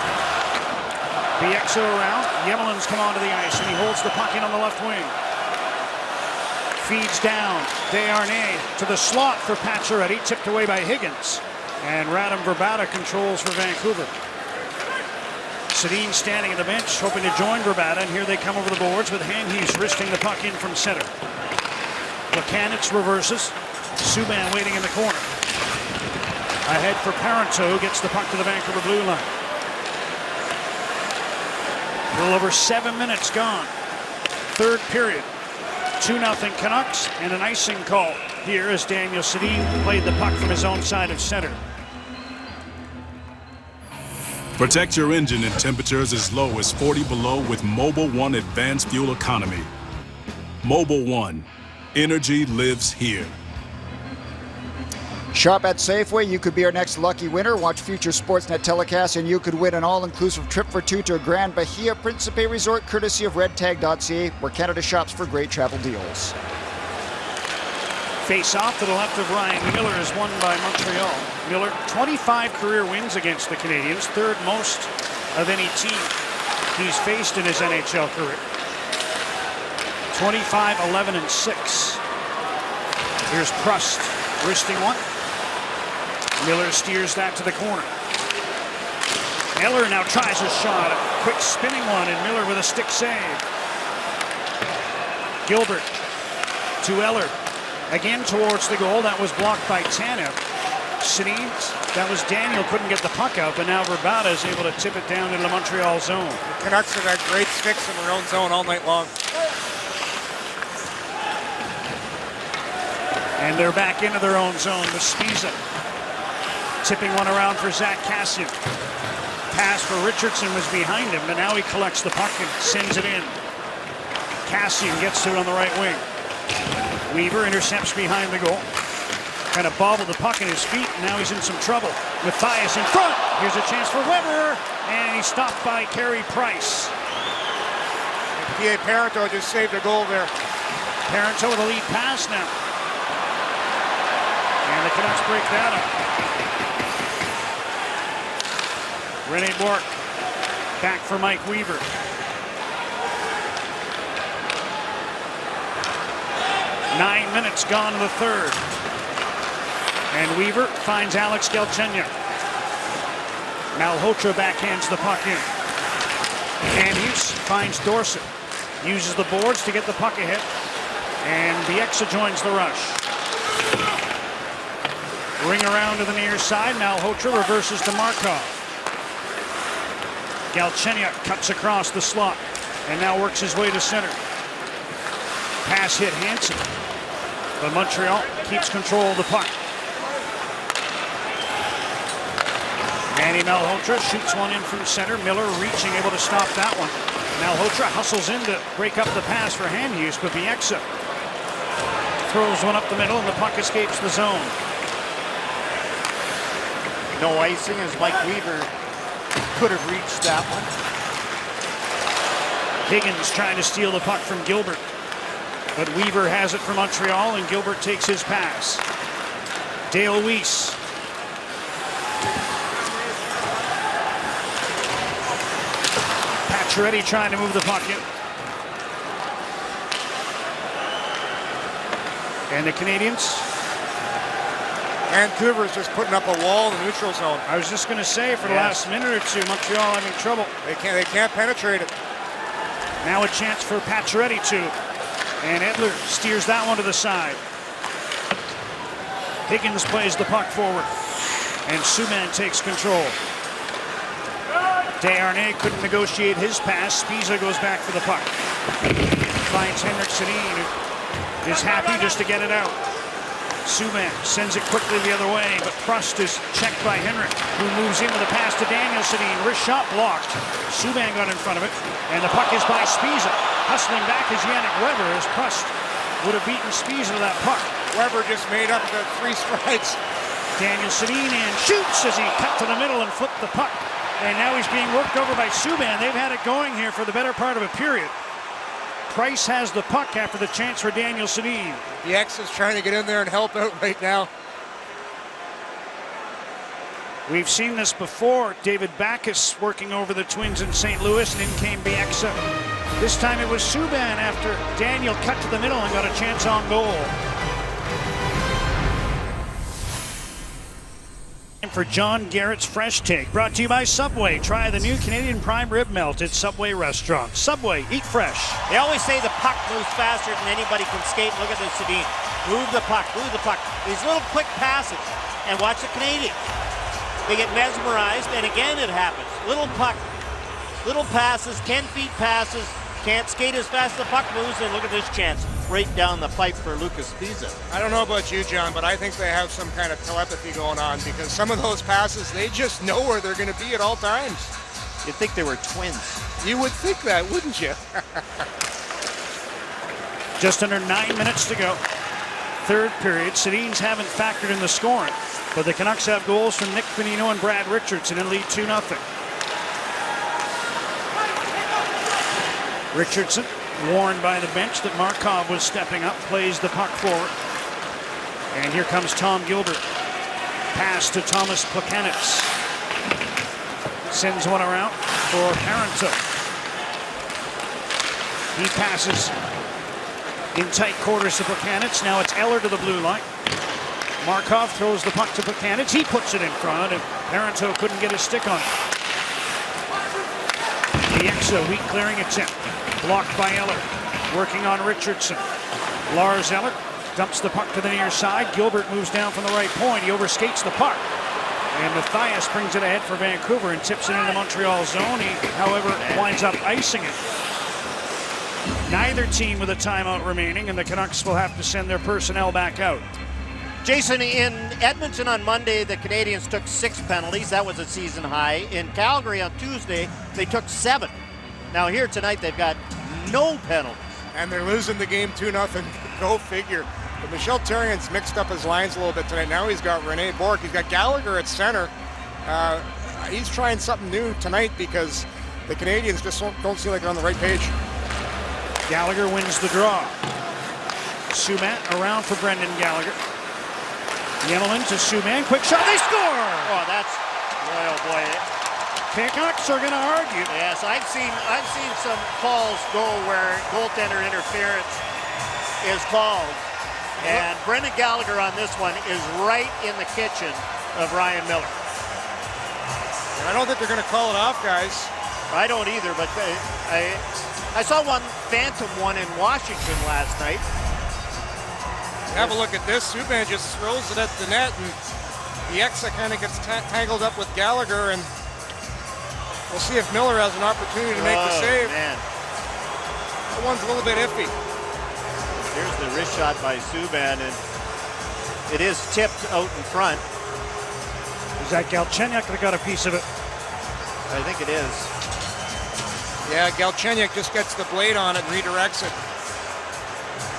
Bieksa around. Yemelin's come onto the ice, and he holds the puck in on the left wing. Feeds down. Desharnais to the slot for Pacioretty. Tipped away by Higgins. And Radim Vrbata controls for Vancouver. Sedin standing at the bench, hoping to join Vrbata, and here they come over the boards with Hamhuis wristing the puck in from center. Plekanec reverses. Subban waiting in the corner. Ahead for Parenteau, gets the puck to the Vancouver blue line. A little over 7 minutes gone. Third period. 2-0 Canucks, and an icing call here as Daniel Sedin played the puck from his own side of center. Protect your engine in temperatures as low as 40 below with Mobil 1 Advanced Fuel Economy. Mobil 1. Energy lives here. Shop at Safeway. You could be our next lucky winner. Watch future Sportsnet telecasts, and you could win an all-inclusive trip for 2 to a Grand Bahia Principe Resort, courtesy of redtag.ca, where Canada shops for great travel deals. Face-off to the left of Ryan Miller is won by Montreal. Miller, 25 career wins against the Canadiens, third most of any team he's faced in his NHL career. 25, 11, and 6. Here's Prust, wristing one. Miller steers that to the corner. Eller now tries a shot, a quick spinning one, and Miller with a stick save. Gilbert to Eller. Again towards the goal. That was blocked by Tanev. Sedin, that was Daniel, couldn't get the puck out, but now Vrbata is able to tip it down into the Montreal zone. The Canucks have had great sticks in their own zone all night long. And they're back into their own zone with Spiza. Tipping one around for Zach Kassian. Pass for Richardson was behind him, but now he collects the puck and sends it in. Kassian gets to it on the right wing. Weaver intercepts behind the goal. Kind of bobbled the puck in his feet, and now he's in some trouble. Mathias in front. Here's a chance for Weber, and he's stopped by Carey Price. P.A. Parento just saved a goal there. Parento with a lead pass now. And the Canucks break that up. Rene Bourque back for Mike Weaver. Nine minutes gone in the third. And Weaver finds Alex Galchenyuk. Malhotra backhands the puck in. Andrews finds Dorsett. Uses the boards to get the puck ahead. And Bieksa joins the rush. Ring around to the near side. Malhotra reverses to Markov. Galchenyuk cuts across the slot and now works his way to center. Pass hit Hansen. But Montreal keeps control of the puck. Manny Malhotra shoots one in from center. Miller reaching, able to stop that one. Malhotra hustles in to break up the pass for Handhughes, but Bieksa throws one up the middle and the puck escapes the zone. No icing as Mike Weaver could have reached that one. Higgins trying to steal the puck from Gilbert. But Weaver has it for Montreal, and Gilbert takes his pass. Dale Weiss. Pacioretty trying to move the puck in. And the Canadiens. Vancouver's just putting up a wall in the neutral zone. I was just going to say, for the last minute or two, Montreal having trouble. They can't penetrate it. Now a chance for Pacioretty to. And Edler steers that one to the side. Higgins plays the puck forward. And Subban takes control. Desharnais couldn't negotiate his pass. Spiza goes back for the puck. Finds Henrik Sedin, who is happy just to get it out. Subban sends it quickly the other way, but Prust is checked by Henrik, who moves in with a pass to Daniel Sedin. Wrist shot blocked. Subban got in front of it, and the puck is by Spiza. Hustling back is Yannick Weber, as Prust would have beaten Spiza to that puck. Weber just made up the 3 strikes. Daniel Sedin and shoots as he cut to the middle and flipped the puck. And now he's being worked over by Subban. They've had it going here for the better part of a period. Price has the puck after the chance for Daniel Sedin. The X is trying to get in there and help out right now. We've seen this before. David Backes working over the Twins in St. Louis, and in came Bieksa. This time it was Subban after Daniel cut to the middle and got a chance on goal. For John Garrett's Fresh Take, brought to you by Subway. Try the new Canadian Prime Rib Melt at Subway restaurant. Subway, eat fresh. They always say the puck moves faster than anybody can skate. Look at this, Sedin. Move the puck, move the puck. These little quick passes. And watch the Canadians. They get mesmerized, and again it happens. Little puck, little passes, 10 feet passes. Can't skate as fast as the puck moves, and look at this chance. Right down the pipe for Lucas Spiza. I don't know about you, John, but I think they have some kind of telepathy going on, because some of those passes, they just know where they're going to be at all times. You'd think they were twins. You would think that, wouldn't you? Just under 9 minutes to go. Third period. Sedins haven't factored in the scoring, but the Canucks have goals from Nick Bonino and Brad Richardson and lead 2-0. Richardson, warned by the bench that Markov was stepping up, plays the puck forward. And here comes Tom Gilbert. Pass to Thomas Plekanec. Sends one around for Parenteau. He passes in tight quarters to Plekanec. Now it's Eller to the blue line. Markov throws the puck to Plekanec. He puts it in front, and Parenteau couldn't get his stick on it. Bieksa, weak clearing attempt. Blocked by Eller. Working on Richardson. Lars Eller dumps the puck to the near side. Gilbert moves down from the right point. He overskates the puck. And Mathias brings it ahead for Vancouver and tips it into Montreal zone. He, however, winds up icing it. Neither team with a timeout remaining, and the Canucks will have to send their personnel back out. Jason, in Edmonton on Monday, the Canadians took 6 penalties. That was a season high. In Calgary on Tuesday, they took 7. Now here tonight, they've got no penalties. And they're losing the game 2-0. Go figure. But Michel Therrien's mixed up his lines a little bit tonight. Now he's got Rene Bourque. He's got Gallagher at center. He's trying something new tonight because the Canadians just don't seem like they're on the right page. Gallagher wins the draw. Subban around for Brendan Gallagher. Yemelin to Subban. Quick shot. They score! Oh, that's boy, oh boy. Canucks are going to argue. Yes, I've seen some calls go where goaltender interference is called. And Brendan Gallagher on this one is right in the kitchen of Ryan Miller. And I don't think they're going to call it off, guys. I don't either, but I saw one phantom one in Washington last night. Have a look at this. Subban just throws it at the net, and Bieksa kind of gets tangled up with Gallagher, and we'll see if Miller has an opportunity to make the save. Man. That one's a little bit iffy. Here's the wrist shot by Subban, and it is tipped out in front. Is that Galchenyuk that got a piece of it? I think it is. Yeah, Galchenyuk just gets the blade on it and redirects it.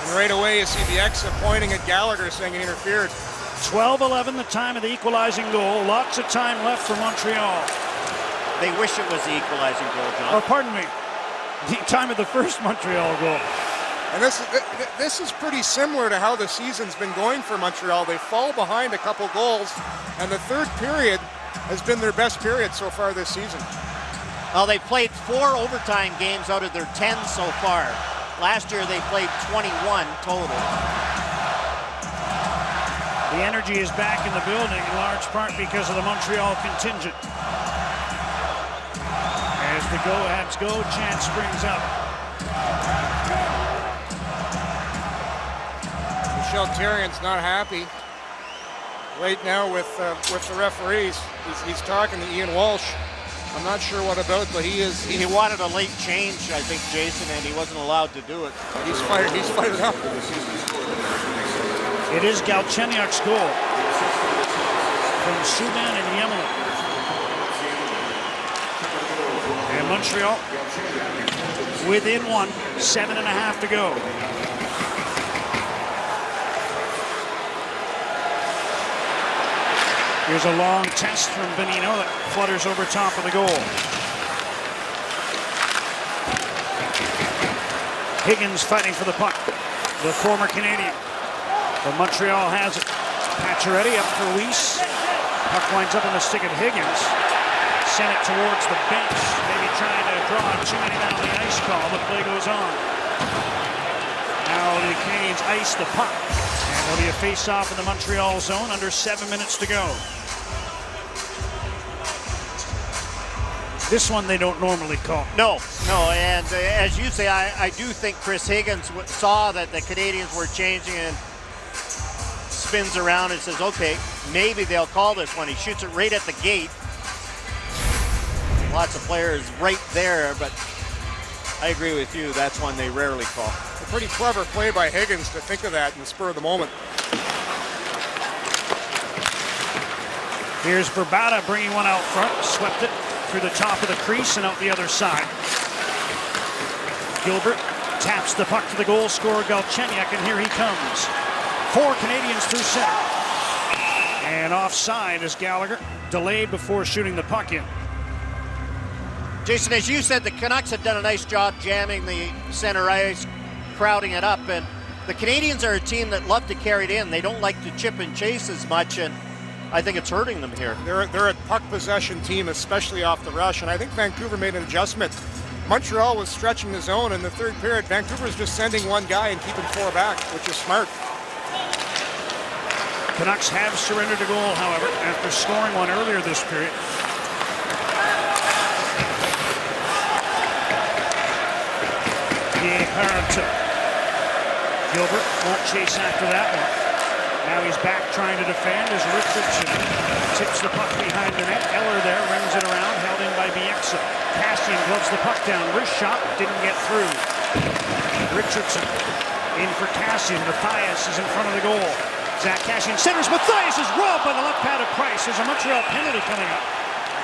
And right away you see Bieksa pointing at Gallagher saying he interfered. 12-11, the time of the equalizing goal. Lots of time left for Montreal. They wish it was the equalizing goal, John. Or pardon me, the time of the first Montreal goal. And this is pretty similar to how the season's been going for Montreal. They fall behind a couple goals, and the third period has been their best period so far this season. Well, they played 4 overtime games out of their 10 so far. Last year they played 21 total. The energy is back in the building in large part because of the Montreal contingent. As the go-aheads go, chance springs up. Michel Therrien's not happy right now with the referees. He's talking to Ian Walsh. I'm not sure what about, but he wanted a late change, I think, Jason, and he wasn't allowed to do it. He's fired up. It is Galchenyuk's goal from Subban and Yemelin. And Montreal within 1, 7.5 to go. Here's a long test from Bonino that flutters over top of the goal. Higgins fighting for the puck. The former Canadian. But Montreal has it. Pacioretty up for Weiss. Puck winds up on the stick of Higgins. Sent it towards the bench. Maybe trying to draw too many down the ice call. The play goes on. Now the Canadians ice the puck. And there'll be a face-off in the Montreal zone under 7 minutes to go. This one they don't normally call. No, and as you say, I do think Chris Higgins saw that the Canadians were changing and spins around and says, okay, maybe they'll call this one. He shoots it right at the gate. Lots of players right there, but I agree with you. That's one they rarely call. A pretty clever play by Higgins to think of that in the spur of the moment. Here's Vrbata bringing one out front. Swept it through the top of the crease and out the other side. Gilbert taps the puck to the goal scorer Galchenyuk, and here he comes. 4 Canadians through center. And offside as Gallagher delayed before shooting the puck in. Jason, as you said, the Canucks have done a nice job jamming the center ice, crowding it up, and The Canadians are a team that love to carry it in. They don't like to chip and chase as much, and I think it's hurting them here. They're a puck possession team, especially off the rush, and I think Vancouver made an adjustment. Montreal was stretching the zone in the third period. Vancouver's just sending one guy and keeping 4 back, which is smart. Canucks have surrendered a goal, however, after scoring one earlier this period. Gilbert won't chase after that one. Now he's back trying to defend as Richardson tips the puck behind the net. Eller there rings it around, held in by Bieksa. Kassian gloves the puck down. Wrist shot, didn't get through. Richardson in for Kassian. Mathias is in front of the goal. Zach Kassian centers. Mathias is robbed by the left pad of Price. There's a Montreal penalty coming up.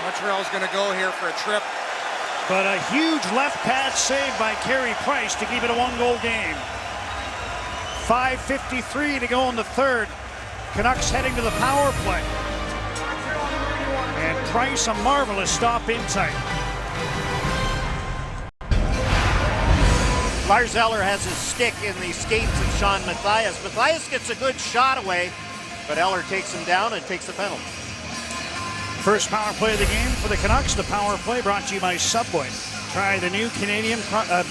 Montreal's going to go here for a trip. But a huge left pad save by Carey Price to keep it a 1-goal game. 5:53 to go in the third. Canucks heading to the power play. And Price, a marvelous stop in tight. Lars Eller has his stick in the skates of Sean Mathias. Mathias gets a good shot away, but Eller takes him down and takes the penalty. First power play of the game for the Canucks. The power play brought to you by Subway. Try the new Canadian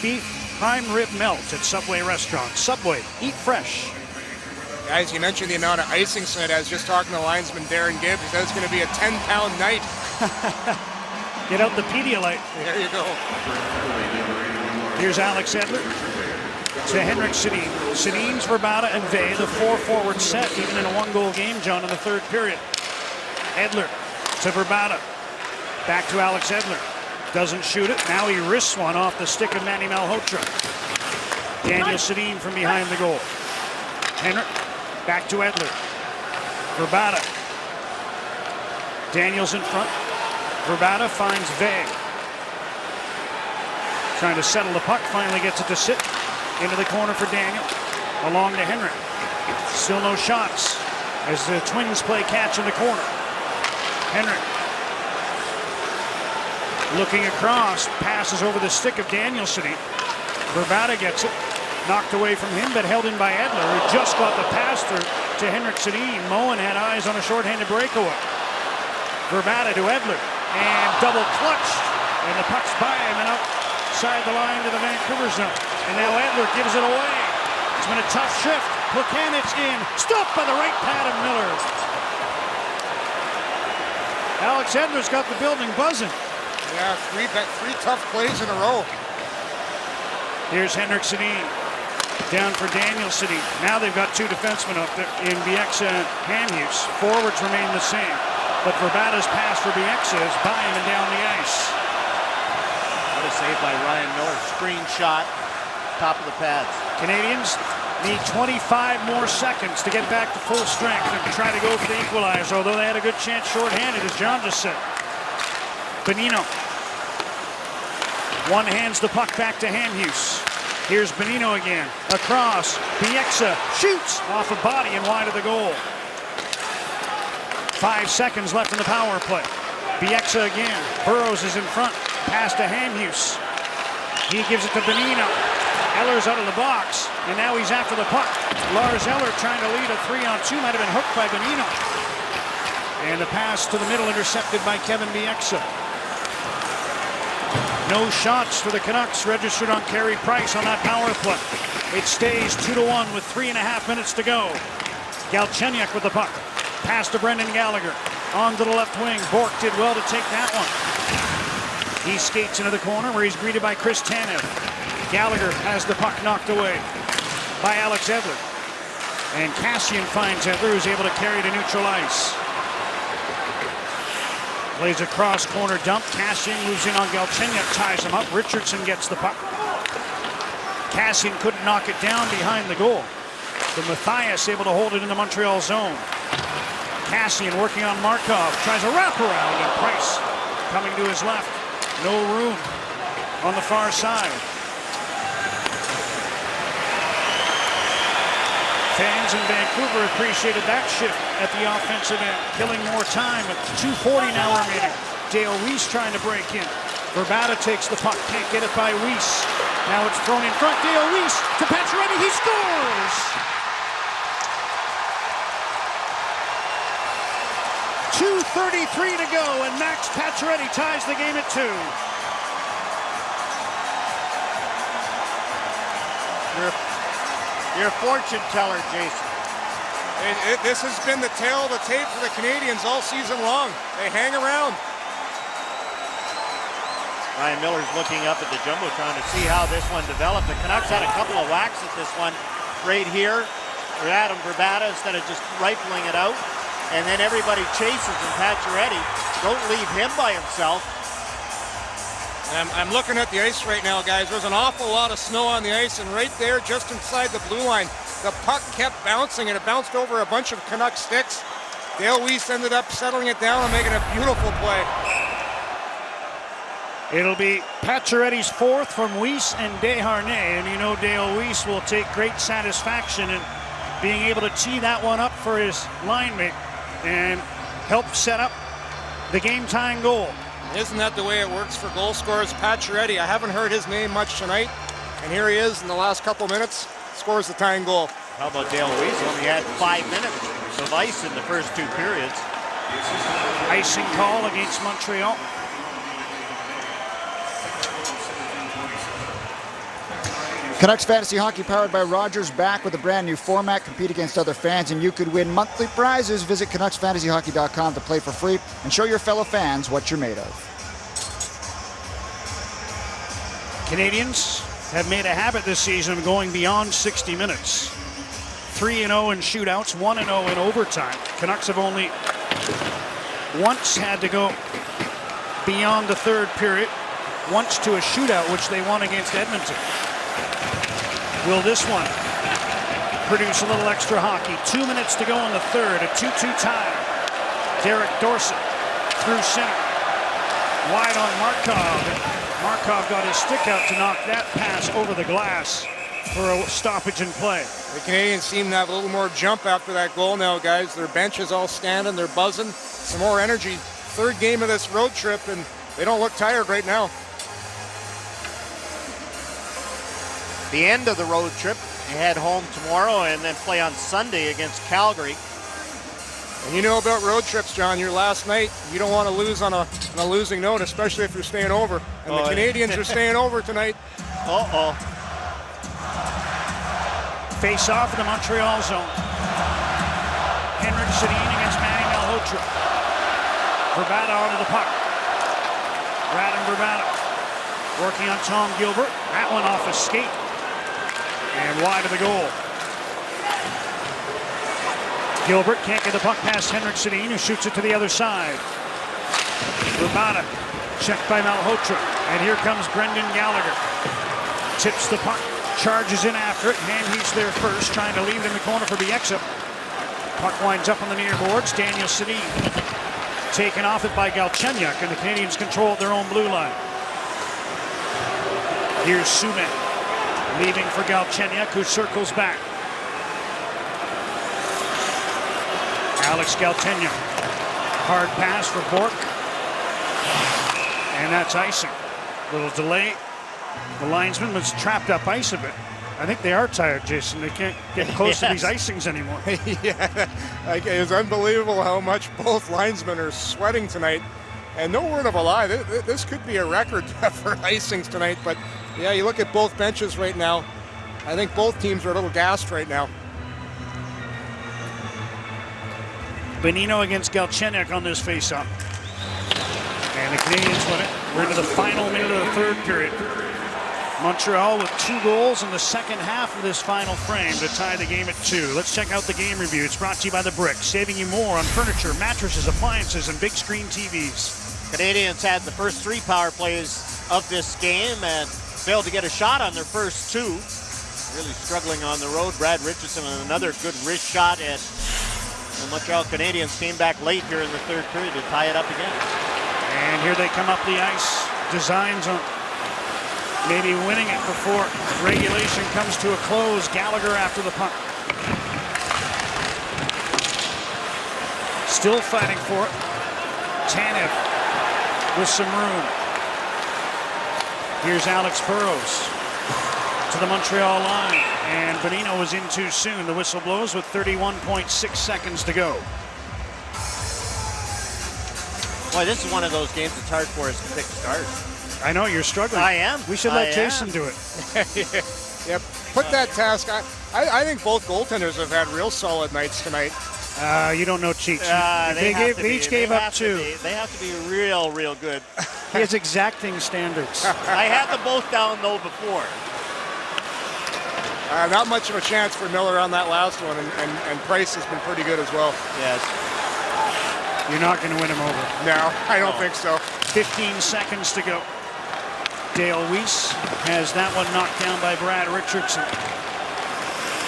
beef prime rib melt at Subway restaurants. Subway, eat fresh. Guys, you mentioned the amount of icing tonight. I was just talking to linesman Darren Gibbs. He said it's going to be a 10-pound night. Get out the Pedialyte. There you go. Here's Alex Edler to Henrik Sedin. Sedin's Vrbata and Vey, the 4-forward set, even in a 1-goal game, John, in the third period. Edler to Vrbata. Back to Alex Edler. Doesn't shoot it. Now he risks one off the stick of Manny Malhotra. Daniel Sedin from behind the goal. Henrik back to Edler. Vrbata. Daniels in front. Vrbata finds Vey. Trying to settle the puck. Finally gets it to sit. Into the corner for Daniel. Along to Henrik. Still no shots as the Twins play catch in the corner. Henrik looking across, passes over the stick of Daniel Sedin. Vrbata gets it, knocked away from him, but held in by Edler, who just got the pass through to Henrik Sedin. Moen had eyes on a shorthanded breakaway. Vrbata to Edler, and double clutched, and the puck's by him and outside the line to the Vancouver zone. And now Edler gives it away. It's been a tough shift. Plekanec in, stopped by the right pad of Miller. Alex Edler's got the building buzzing. Yeah, three tough plays in a row. Here's Henrik Sedin. Down for Daniel Sedin. Now they've got 2 defensemen up there in Bieksa and Hamhuis. Forwards remain the same. But Vrbata's pass for Bieksa is by him and down the ice. What a save by Ryan Miller. Screen shot, top of the pads. Canadians need 25 more seconds to get back to full strength and try to go for the equalizer, although they had a good chance shorthanded, as John just said. Bonino. One hands the puck back to Hamhuis. Here's Bonino again. Across. Bieksa shoots off a body and wide of the goal. 5 seconds left in the power play. Bieksa again. Burrows is in front. Pass to Hamhuis. He gives it to Bonino. Eller's out of the box, and now he's after the puck. Lars Eller trying to lead a 3-on-2. Might have been hooked by Bonino. And the pass to the middle intercepted by Kevin Bieksa. No shots for the Canucks registered on Carey Price on that power play. It stays 2-1 with 3.5 minutes to go. Galchenyuk with the puck. Pass to Brendan Gallagher. On to the left wing. Bourque did well to take that one. He skates into the corner where he's greeted by Chris Tanev. Gallagher has the puck knocked away by Alex Edler. And Kassian finds Edler, who's able to carry to neutral ice. Plays a cross-corner dump. Kassian moves in on Galchenyuk, ties him up. Richardson gets the puck. Kassian couldn't knock it down behind the goal. But Mathias able to hold it in the Montreal zone. Kassian working on Markov. Tries a wraparound, and Price coming to his left. No room on the far side. Fans in Vancouver appreciated that shift at the offensive end, killing more time with 2:40 now remaining. Dale Weiss trying to break in. Verbata takes the puck, can't get it by Weiss. Now it's thrown in front, Dale Weiss to Pacioretty, he scores! 2:33 to go, and Max Pacioretty ties the game at 2. You're a fortune teller, Jason. This has been the tail of the tape for the Canadians all season long. They hang around. Ryan Miller's looking up at the Jumbotron to see how this one developed. The Canucks had a couple of whacks at this one right here for Adam Verbata instead of just rifling it out. And then everybody chases, and Pacioretty, don't leave him by himself. I'm looking at the ice right now, guys. There's an awful lot of snow on the ice, and right there, just inside the blue line, the puck kept bouncing, and it bounced over a bunch of Canuck sticks. Dale Weiss ended up settling it down and making a beautiful play. It'll be Pacioretty's fourth from Weiss and Desharnais, and you know Dale Weiss will take great satisfaction in being able to tee that one up for his line mate and help set up the game-tying goal. Isn't that the way it works for goal scorers? Pacioretty, I haven't heard his name much tonight, and here he is in the last couple minutes, scores the tying goal. How about Dale Weiss? Only had 5 minutes of ice in the first 2 periods. Icing call against Montreal. Canucks Fantasy Hockey powered by Rogers back with a brand new format. Compete against other fans and you could win monthly prizes. Visit CanucksFantasyHockey.com to play for free and show your fellow fans what you're made of. Canadians have made a habit this season of going beyond 60 minutes. 3-0 in shootouts, 1-0 in overtime. Canucks have only once had to go beyond the third period, once to a shootout, which they won against Edmonton. Will this one produce a little extra hockey? 2 minutes to go in the third, a 2-2 tie. Derek Dorsett through center. Wide on Markov. Markov got his stick out to knock that pass over the glass for a stoppage in play. The Canadians seem to have a little more jump after that goal now, guys. Their bench is all standing, they're buzzing. Some more energy. Third game of this road trip, and they don't look tired right now. The end of the road trip, they head home tomorrow and then play on Sunday against Calgary. And you know about road trips, John. Your last night, you don't want to lose on a losing note, especially if you're staying over. And the Canadians are staying over tonight. Uh-oh. Face off in the Montreal zone. Henrik Sedin against Manny Malhotra. Verbata onto the puck. Radim Verbata working on Tom Gilbert. That one off a skate. And wide of the goal. Gilbert can't get the puck past Henrik Sedin, who shoots it to the other side. Verbata checked by Malhotra. And here comes Brendan Gallagher. Tips the puck, charges in after it. Manhe's there first, trying to leave it in the corner for Bieksa. Puck winds up on the near boards. Daniel Sedin taken off it by Galchenyuk, and the Canadians control their own blue line. Here's Suman. Leaving for Galchenyuk, who circles back. Alex Galchenyuk. Hard pass for Bourque. And that's icing. Little delay. The linesman was trapped up ice a bit. I think they are tired, Jason. They can't get close to these icings anymore. Yeah, it's unbelievable how much both linesmen are sweating tonight. And no word of a lie, this could be a record for icings tonight. But yeah, you look at both benches right now. I think both teams are a little gassed right now. Bonino against Galchenyuk on this face-off. And the Canadians win it. We're into the final minute of the third period. Montreal with 2 goals in the second half of this final frame to tie the game at 2. Let's check out the game review. It's brought to you by The Brick, saving you more on furniture, mattresses, appliances, and big screen TVs. Canadians had the first 3 power plays of this game and failed to get a shot on their first 2. Really struggling on the road. Brad Richardson with another good wrist shot, and the Montreal Canadiens came back late here in the third period to tie it up again. And here they come up the ice. Designs on maybe winning it before regulation comes to a close. Gallagher after the puck. Still fighting for it. Tanev with some room. Here's Alex Burrows to the Montreal line, and Bonino was in too soon. The whistle blows with 31.6 seconds to go. Boy, this is one of those games that's hard for us to pick stars. I know you're struggling. I am. We should let Jason do it. Yep. Put that task. I think both goaltenders have had real solid nights tonight. You don't know Cheeks. They each gave up 2. They have to be real, real good. He has exacting standards. I had them both down, though, before. Not much of a chance for Miller on that last one, and Price has been pretty good as well. Yes. You're not going to win him over. No, I don't think so. 15 seconds to go. Dale Weiss has that one knocked down by Brad Richardson.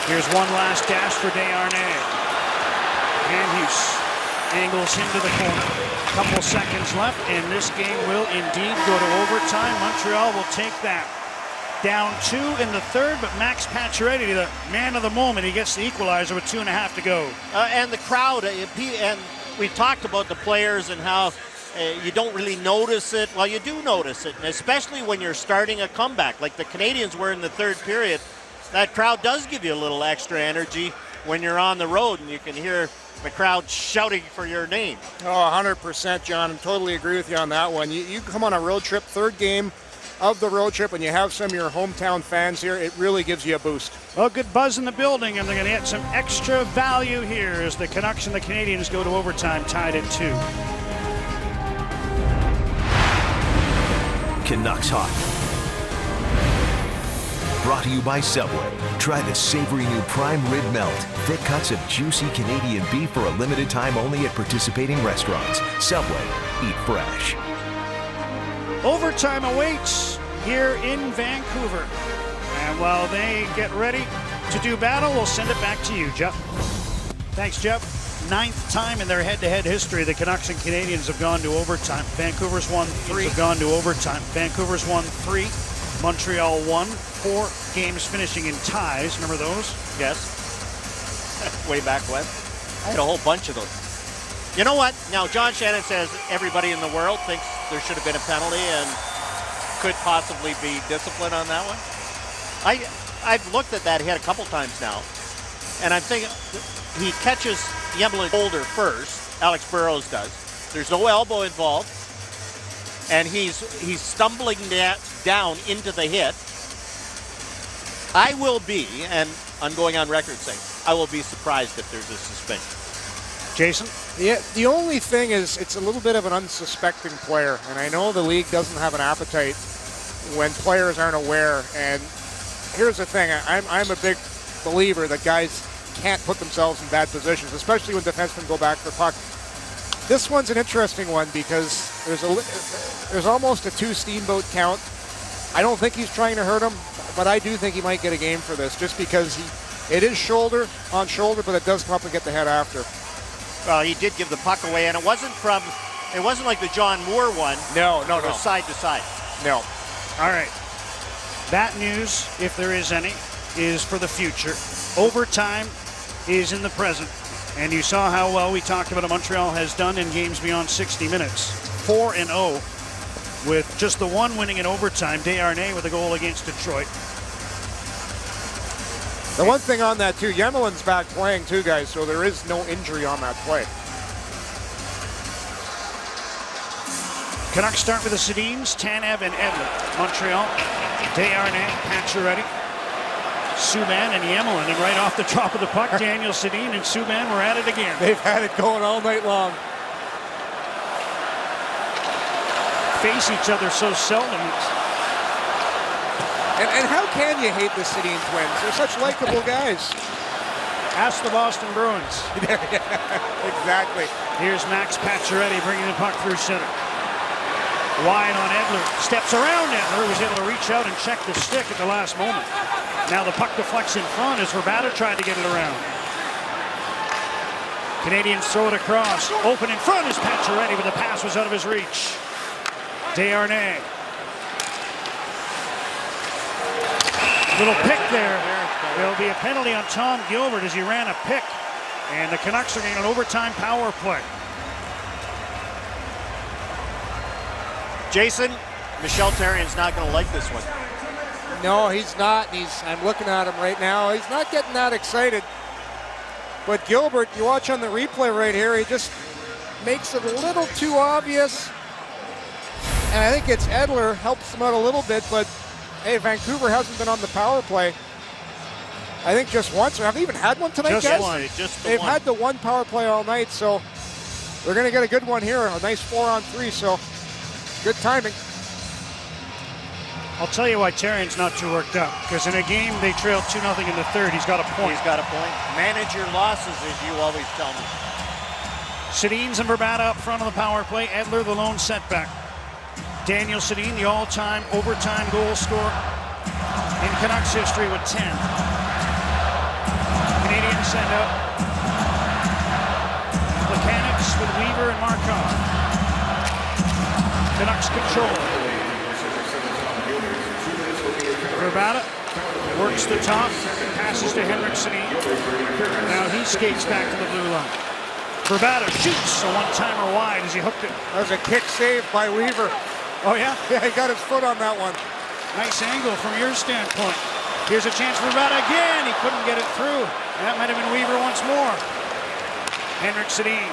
Here's one last dash for Desharnais. Handhus angles him to the corner. Couple seconds left, and this game will indeed go to overtime. Montreal will take that. Down 2 in the third, but Max Pacioretty, the man of the moment, he gets the equalizer with 2.5 to go. And the crowd, and we talked about the players and how you don't really notice it. Well, you do notice it, and especially when you're starting a comeback like the Canadians were in the third period. That crowd does give you a little extra energy when you're on the road, and you can hear the crowd shouting for your name. Oh, 100%, John. I totally agree with you on that one. You come on a road trip, third game of the road trip, and you have some of your hometown fans here, it really gives you a boost. Well, good buzz in the building, and they're going to get some extra value here as the Canucks and the Canadians go to overtime, tied at 2. Canucks hockey. Brought to you by Subway. Try the savory new prime rib melt. Thick cuts of juicy Canadian beef for a limited time only at participating restaurants. Subway. Eat fresh. Overtime awaits here in Vancouver. And while they get ready to do battle, we'll send it back to you, Jeff. Thanks, Jeff. 9th time in their head-to-head history, the Canucks and Canadians have gone to overtime. Vancouver's won 3. Have gone to overtime. Vancouver's won 3. Montreal won. 4 games finishing in ties. Remember those? Yes. Way back when. I had a whole bunch of those. You know what? Now, John Shannon says everybody in the world thinks there should have been a penalty and could possibly be disciplined on that one. I've looked at that. He had a couple times now. And I'm thinking he catches Yemlin's shoulder first. Alex Burrows does. There's no elbow involved. And he's stumbling down into the hit. I will be, and I'm going on record saying, I will be surprised if there's a suspension. Jason? Yeah, the only thing is it's a little bit of an unsuspecting player, and I know the league doesn't have an appetite when players aren't aware. And here's the thing, I'm a big believer that guys can't put themselves in bad positions, especially when defensemen go back for puck. This one's an interesting one because there's almost a 2 steamboat count. I don't think he's trying to hurt him, but I do think he might get a game for this just because it is shoulder on shoulder, but it does come up and get the head after. Well, he did give the puck away, and it wasn't like the John Moore one. No. It was side to side. No. All right. That news, if there is any, is for the future. Overtime is in the present. And you saw how well we talked about what Montreal has done in games beyond 60 minutes. 4-0 with just the one winning in overtime. Desharnais with a goal against Detroit. The one thing on that, too, Yemelin's back playing, too, guys, so there is no injury on that play. Canucks start with the Sedins, Tanev and Edler. Montreal, Desharnais, Pacioretty, Subban and Yemelin. And right off the top of the puck, Daniel Sedin and Subban were at it again. They've had it going all night long. Face each other so seldom. And how can you hate the Sedin twins? They're such likable guys. Ask the Boston Bruins. Exactly. Here's Max Pacioretty bringing the puck through center. Wide on Edler. Steps around Edler. Was able to reach out and check the stick at the last moment. Now the puck deflects in front as Vrbata tried to get it around. Canadians throw it across. Open in front is Pacioretty, but the pass was out of his reach. Desharnais. Little pick there. There'll be a penalty on Tom Gilbert as he ran a pick. And the Canucks are getting an overtime power play. Jason, Michel Therrien's not going to like this one. No, he's not. I'm looking at him right now. He's not getting that excited. But Gilbert, you watch on the replay right here, he just makes it a little too obvious. And I think it's Edler helps him out a little bit, but hey, Vancouver hasn't been on the power play. I think just once. Or haven't even had one tonight, Just guys? one. Just the They've one. had the one power play all night, so we're going to get a good one here. A nice 4-on-3, so good timing. I'll tell you why Therrien's not too worked up. Because in a game they trailed 2-0 in the third, he's got a point. He's got a point. Manage your losses, as you always tell me. Sedin's and Verbata up front of the power play. Edler the lone setback. Daniel Sedin, the all-time overtime goal scorer in Canucks history with 10. Canadians send out Plekanec with Weaver and Markov. Canucks control. Verbata works the top, passes to Henrik Sedin. Now he skates back to the blue line. Verbata shoots a one-timer wide as he hooked it. That was a kick save by Weaver. Oh yeah? Yeah, he got his foot on that one. Nice angle from your standpoint. Here's a chance for Verbata again. He couldn't get it through. That might have been Weaver once more. Henrik Sedin.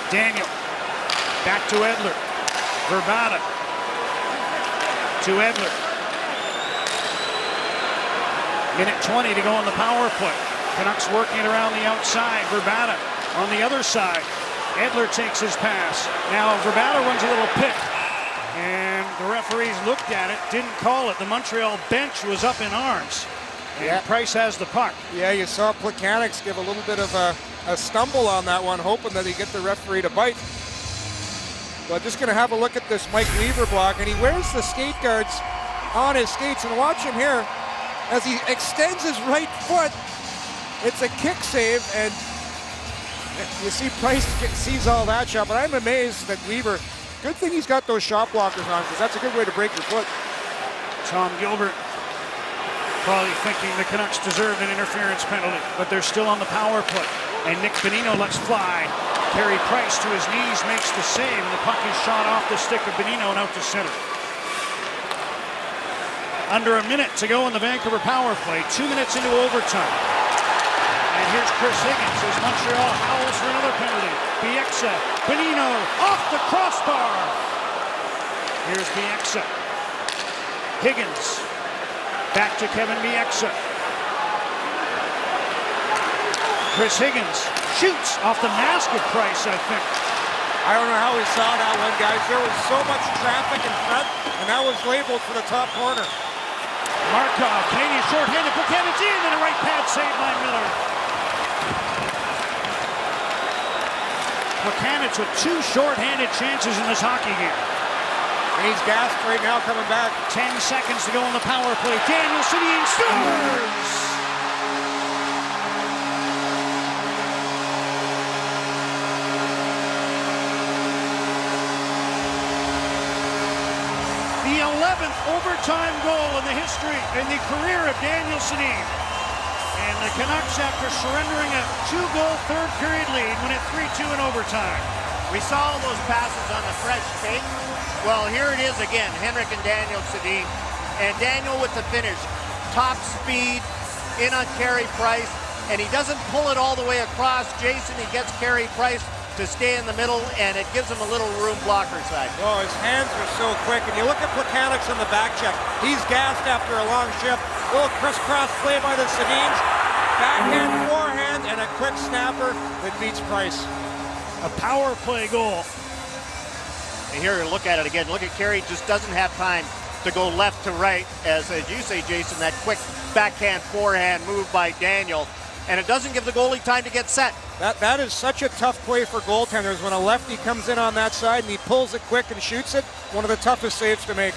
Daniel. Back to Edler. Verbata. To Edler. Minute 20 to go on the power play. Canucks working it around the outside. Verbata on the other side. Edler takes his pass. Now Verbata runs a little pick. And the referees looked at it, didn't call it. The Montreal bench was up in arms. And Yeah. Price has the puck. Yeah, you saw Plekanec give a little bit of a stumble on that one, hoping that he'd get the referee to bite. But just going to have a look at this Mike Weaver block, and he wears the skate guards on his skates. And watch him here as he extends his right foot. It's a kick save, and you see Price sees all that shot. But I'm amazed that Weaver, good thing he's got those shot blockers on, because that's a good way to break your foot. Tom Gilbert probably thinking the Canucks deserved an interference penalty, but they're still on the power play. And Nick Bonino lets fly. Carey Price to his knees makes the save, and the puck is shot off the stick of Bonino and out to center. Under a minute to go in the Vancouver power play, 2 minutes into overtime. And here's Chris Higgins as Montreal howls for another penalty. Bieksa, Bonino off the crossbar. Here's Bieksa. Higgins back to Kevin Bieksa. Chris Higgins shoots off the mask of Price, I think. I don't know how he saw that one, guys. There was so much traffic in front, and that was labeled for the top corner. Markov, Canadian shorthanded, Plekanec in, and a right pad save by Miller. Plekanec with 2 shorthanded chances in this hockey game. And he's gassed right now coming back. 10 seconds to go on the power play. Daniel Sedin scores! The 11th overtime goal in the career of Daniel Sedin. And the Canucks, after surrendering a 2-goal third period lead, win it 3-2 in overtime. We saw all those passes on the fresh take. Well, here it is again, Henrik and Daniel Sedin. And Daniel with the finish. Top speed, in on Carey Price, and he doesn't pull it all the way across. Jason, he gets Carey Price to stay in the middle, and it gives him a little room blocker side. Oh, his hands are so quick. And you look at Plekanec on the back check. He's gassed after a long shift. A little crisscross play by the Sedins. Backhand, forehand, and a quick snapper that beats Price. A power play goal. And here, look at it again. Look at Carey, just doesn't have time to go left to right, as you say, Jason, that quick backhand, forehand move by Daniel. And it doesn't give the goalie time to get set. That is such a tough play for goaltenders. When a lefty comes in on that side and he pulls it quick and shoots it, one of the toughest saves to make.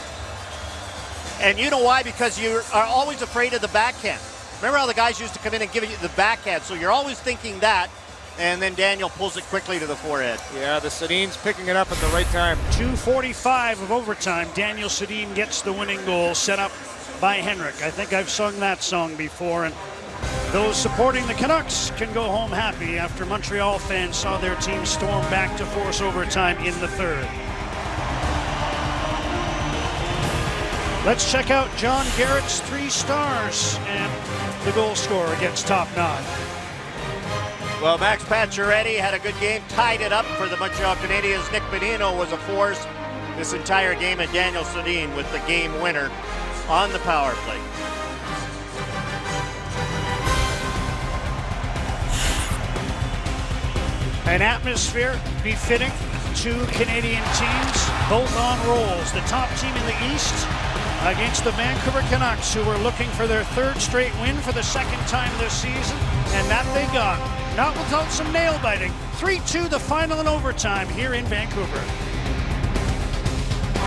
And you know why? Because you are always afraid of the backhand. Remember how the guys used to come in and give you the backhand, so you're always thinking that, and then Daniel pulls it quickly to the forehead. Yeah, the Sedin's picking it up at the right time. 2:45 of overtime. Daniel Sedin gets the winning goal set up by Henrik. I think I've sung that song before, and those supporting the Canucks can go home happy after Montreal fans saw their team storm back to force overtime in the third. Let's check out John Garrett's 3 stars and the goal scorer against Top 9. Well, Max Pacioretty had a good game, tied it up for the Montreal Canadiens. Nick Bonino was a force this entire game, and Daniel Sedin with the game winner on the power play. An atmosphere befitting 2 Canadian teams, both on rolls. The top team in the East against the Vancouver Canucks, who were looking for their 3rd straight win for the 2nd time this season, and that they got. Not without some nail biting. 3-2 the final in overtime here in Vancouver.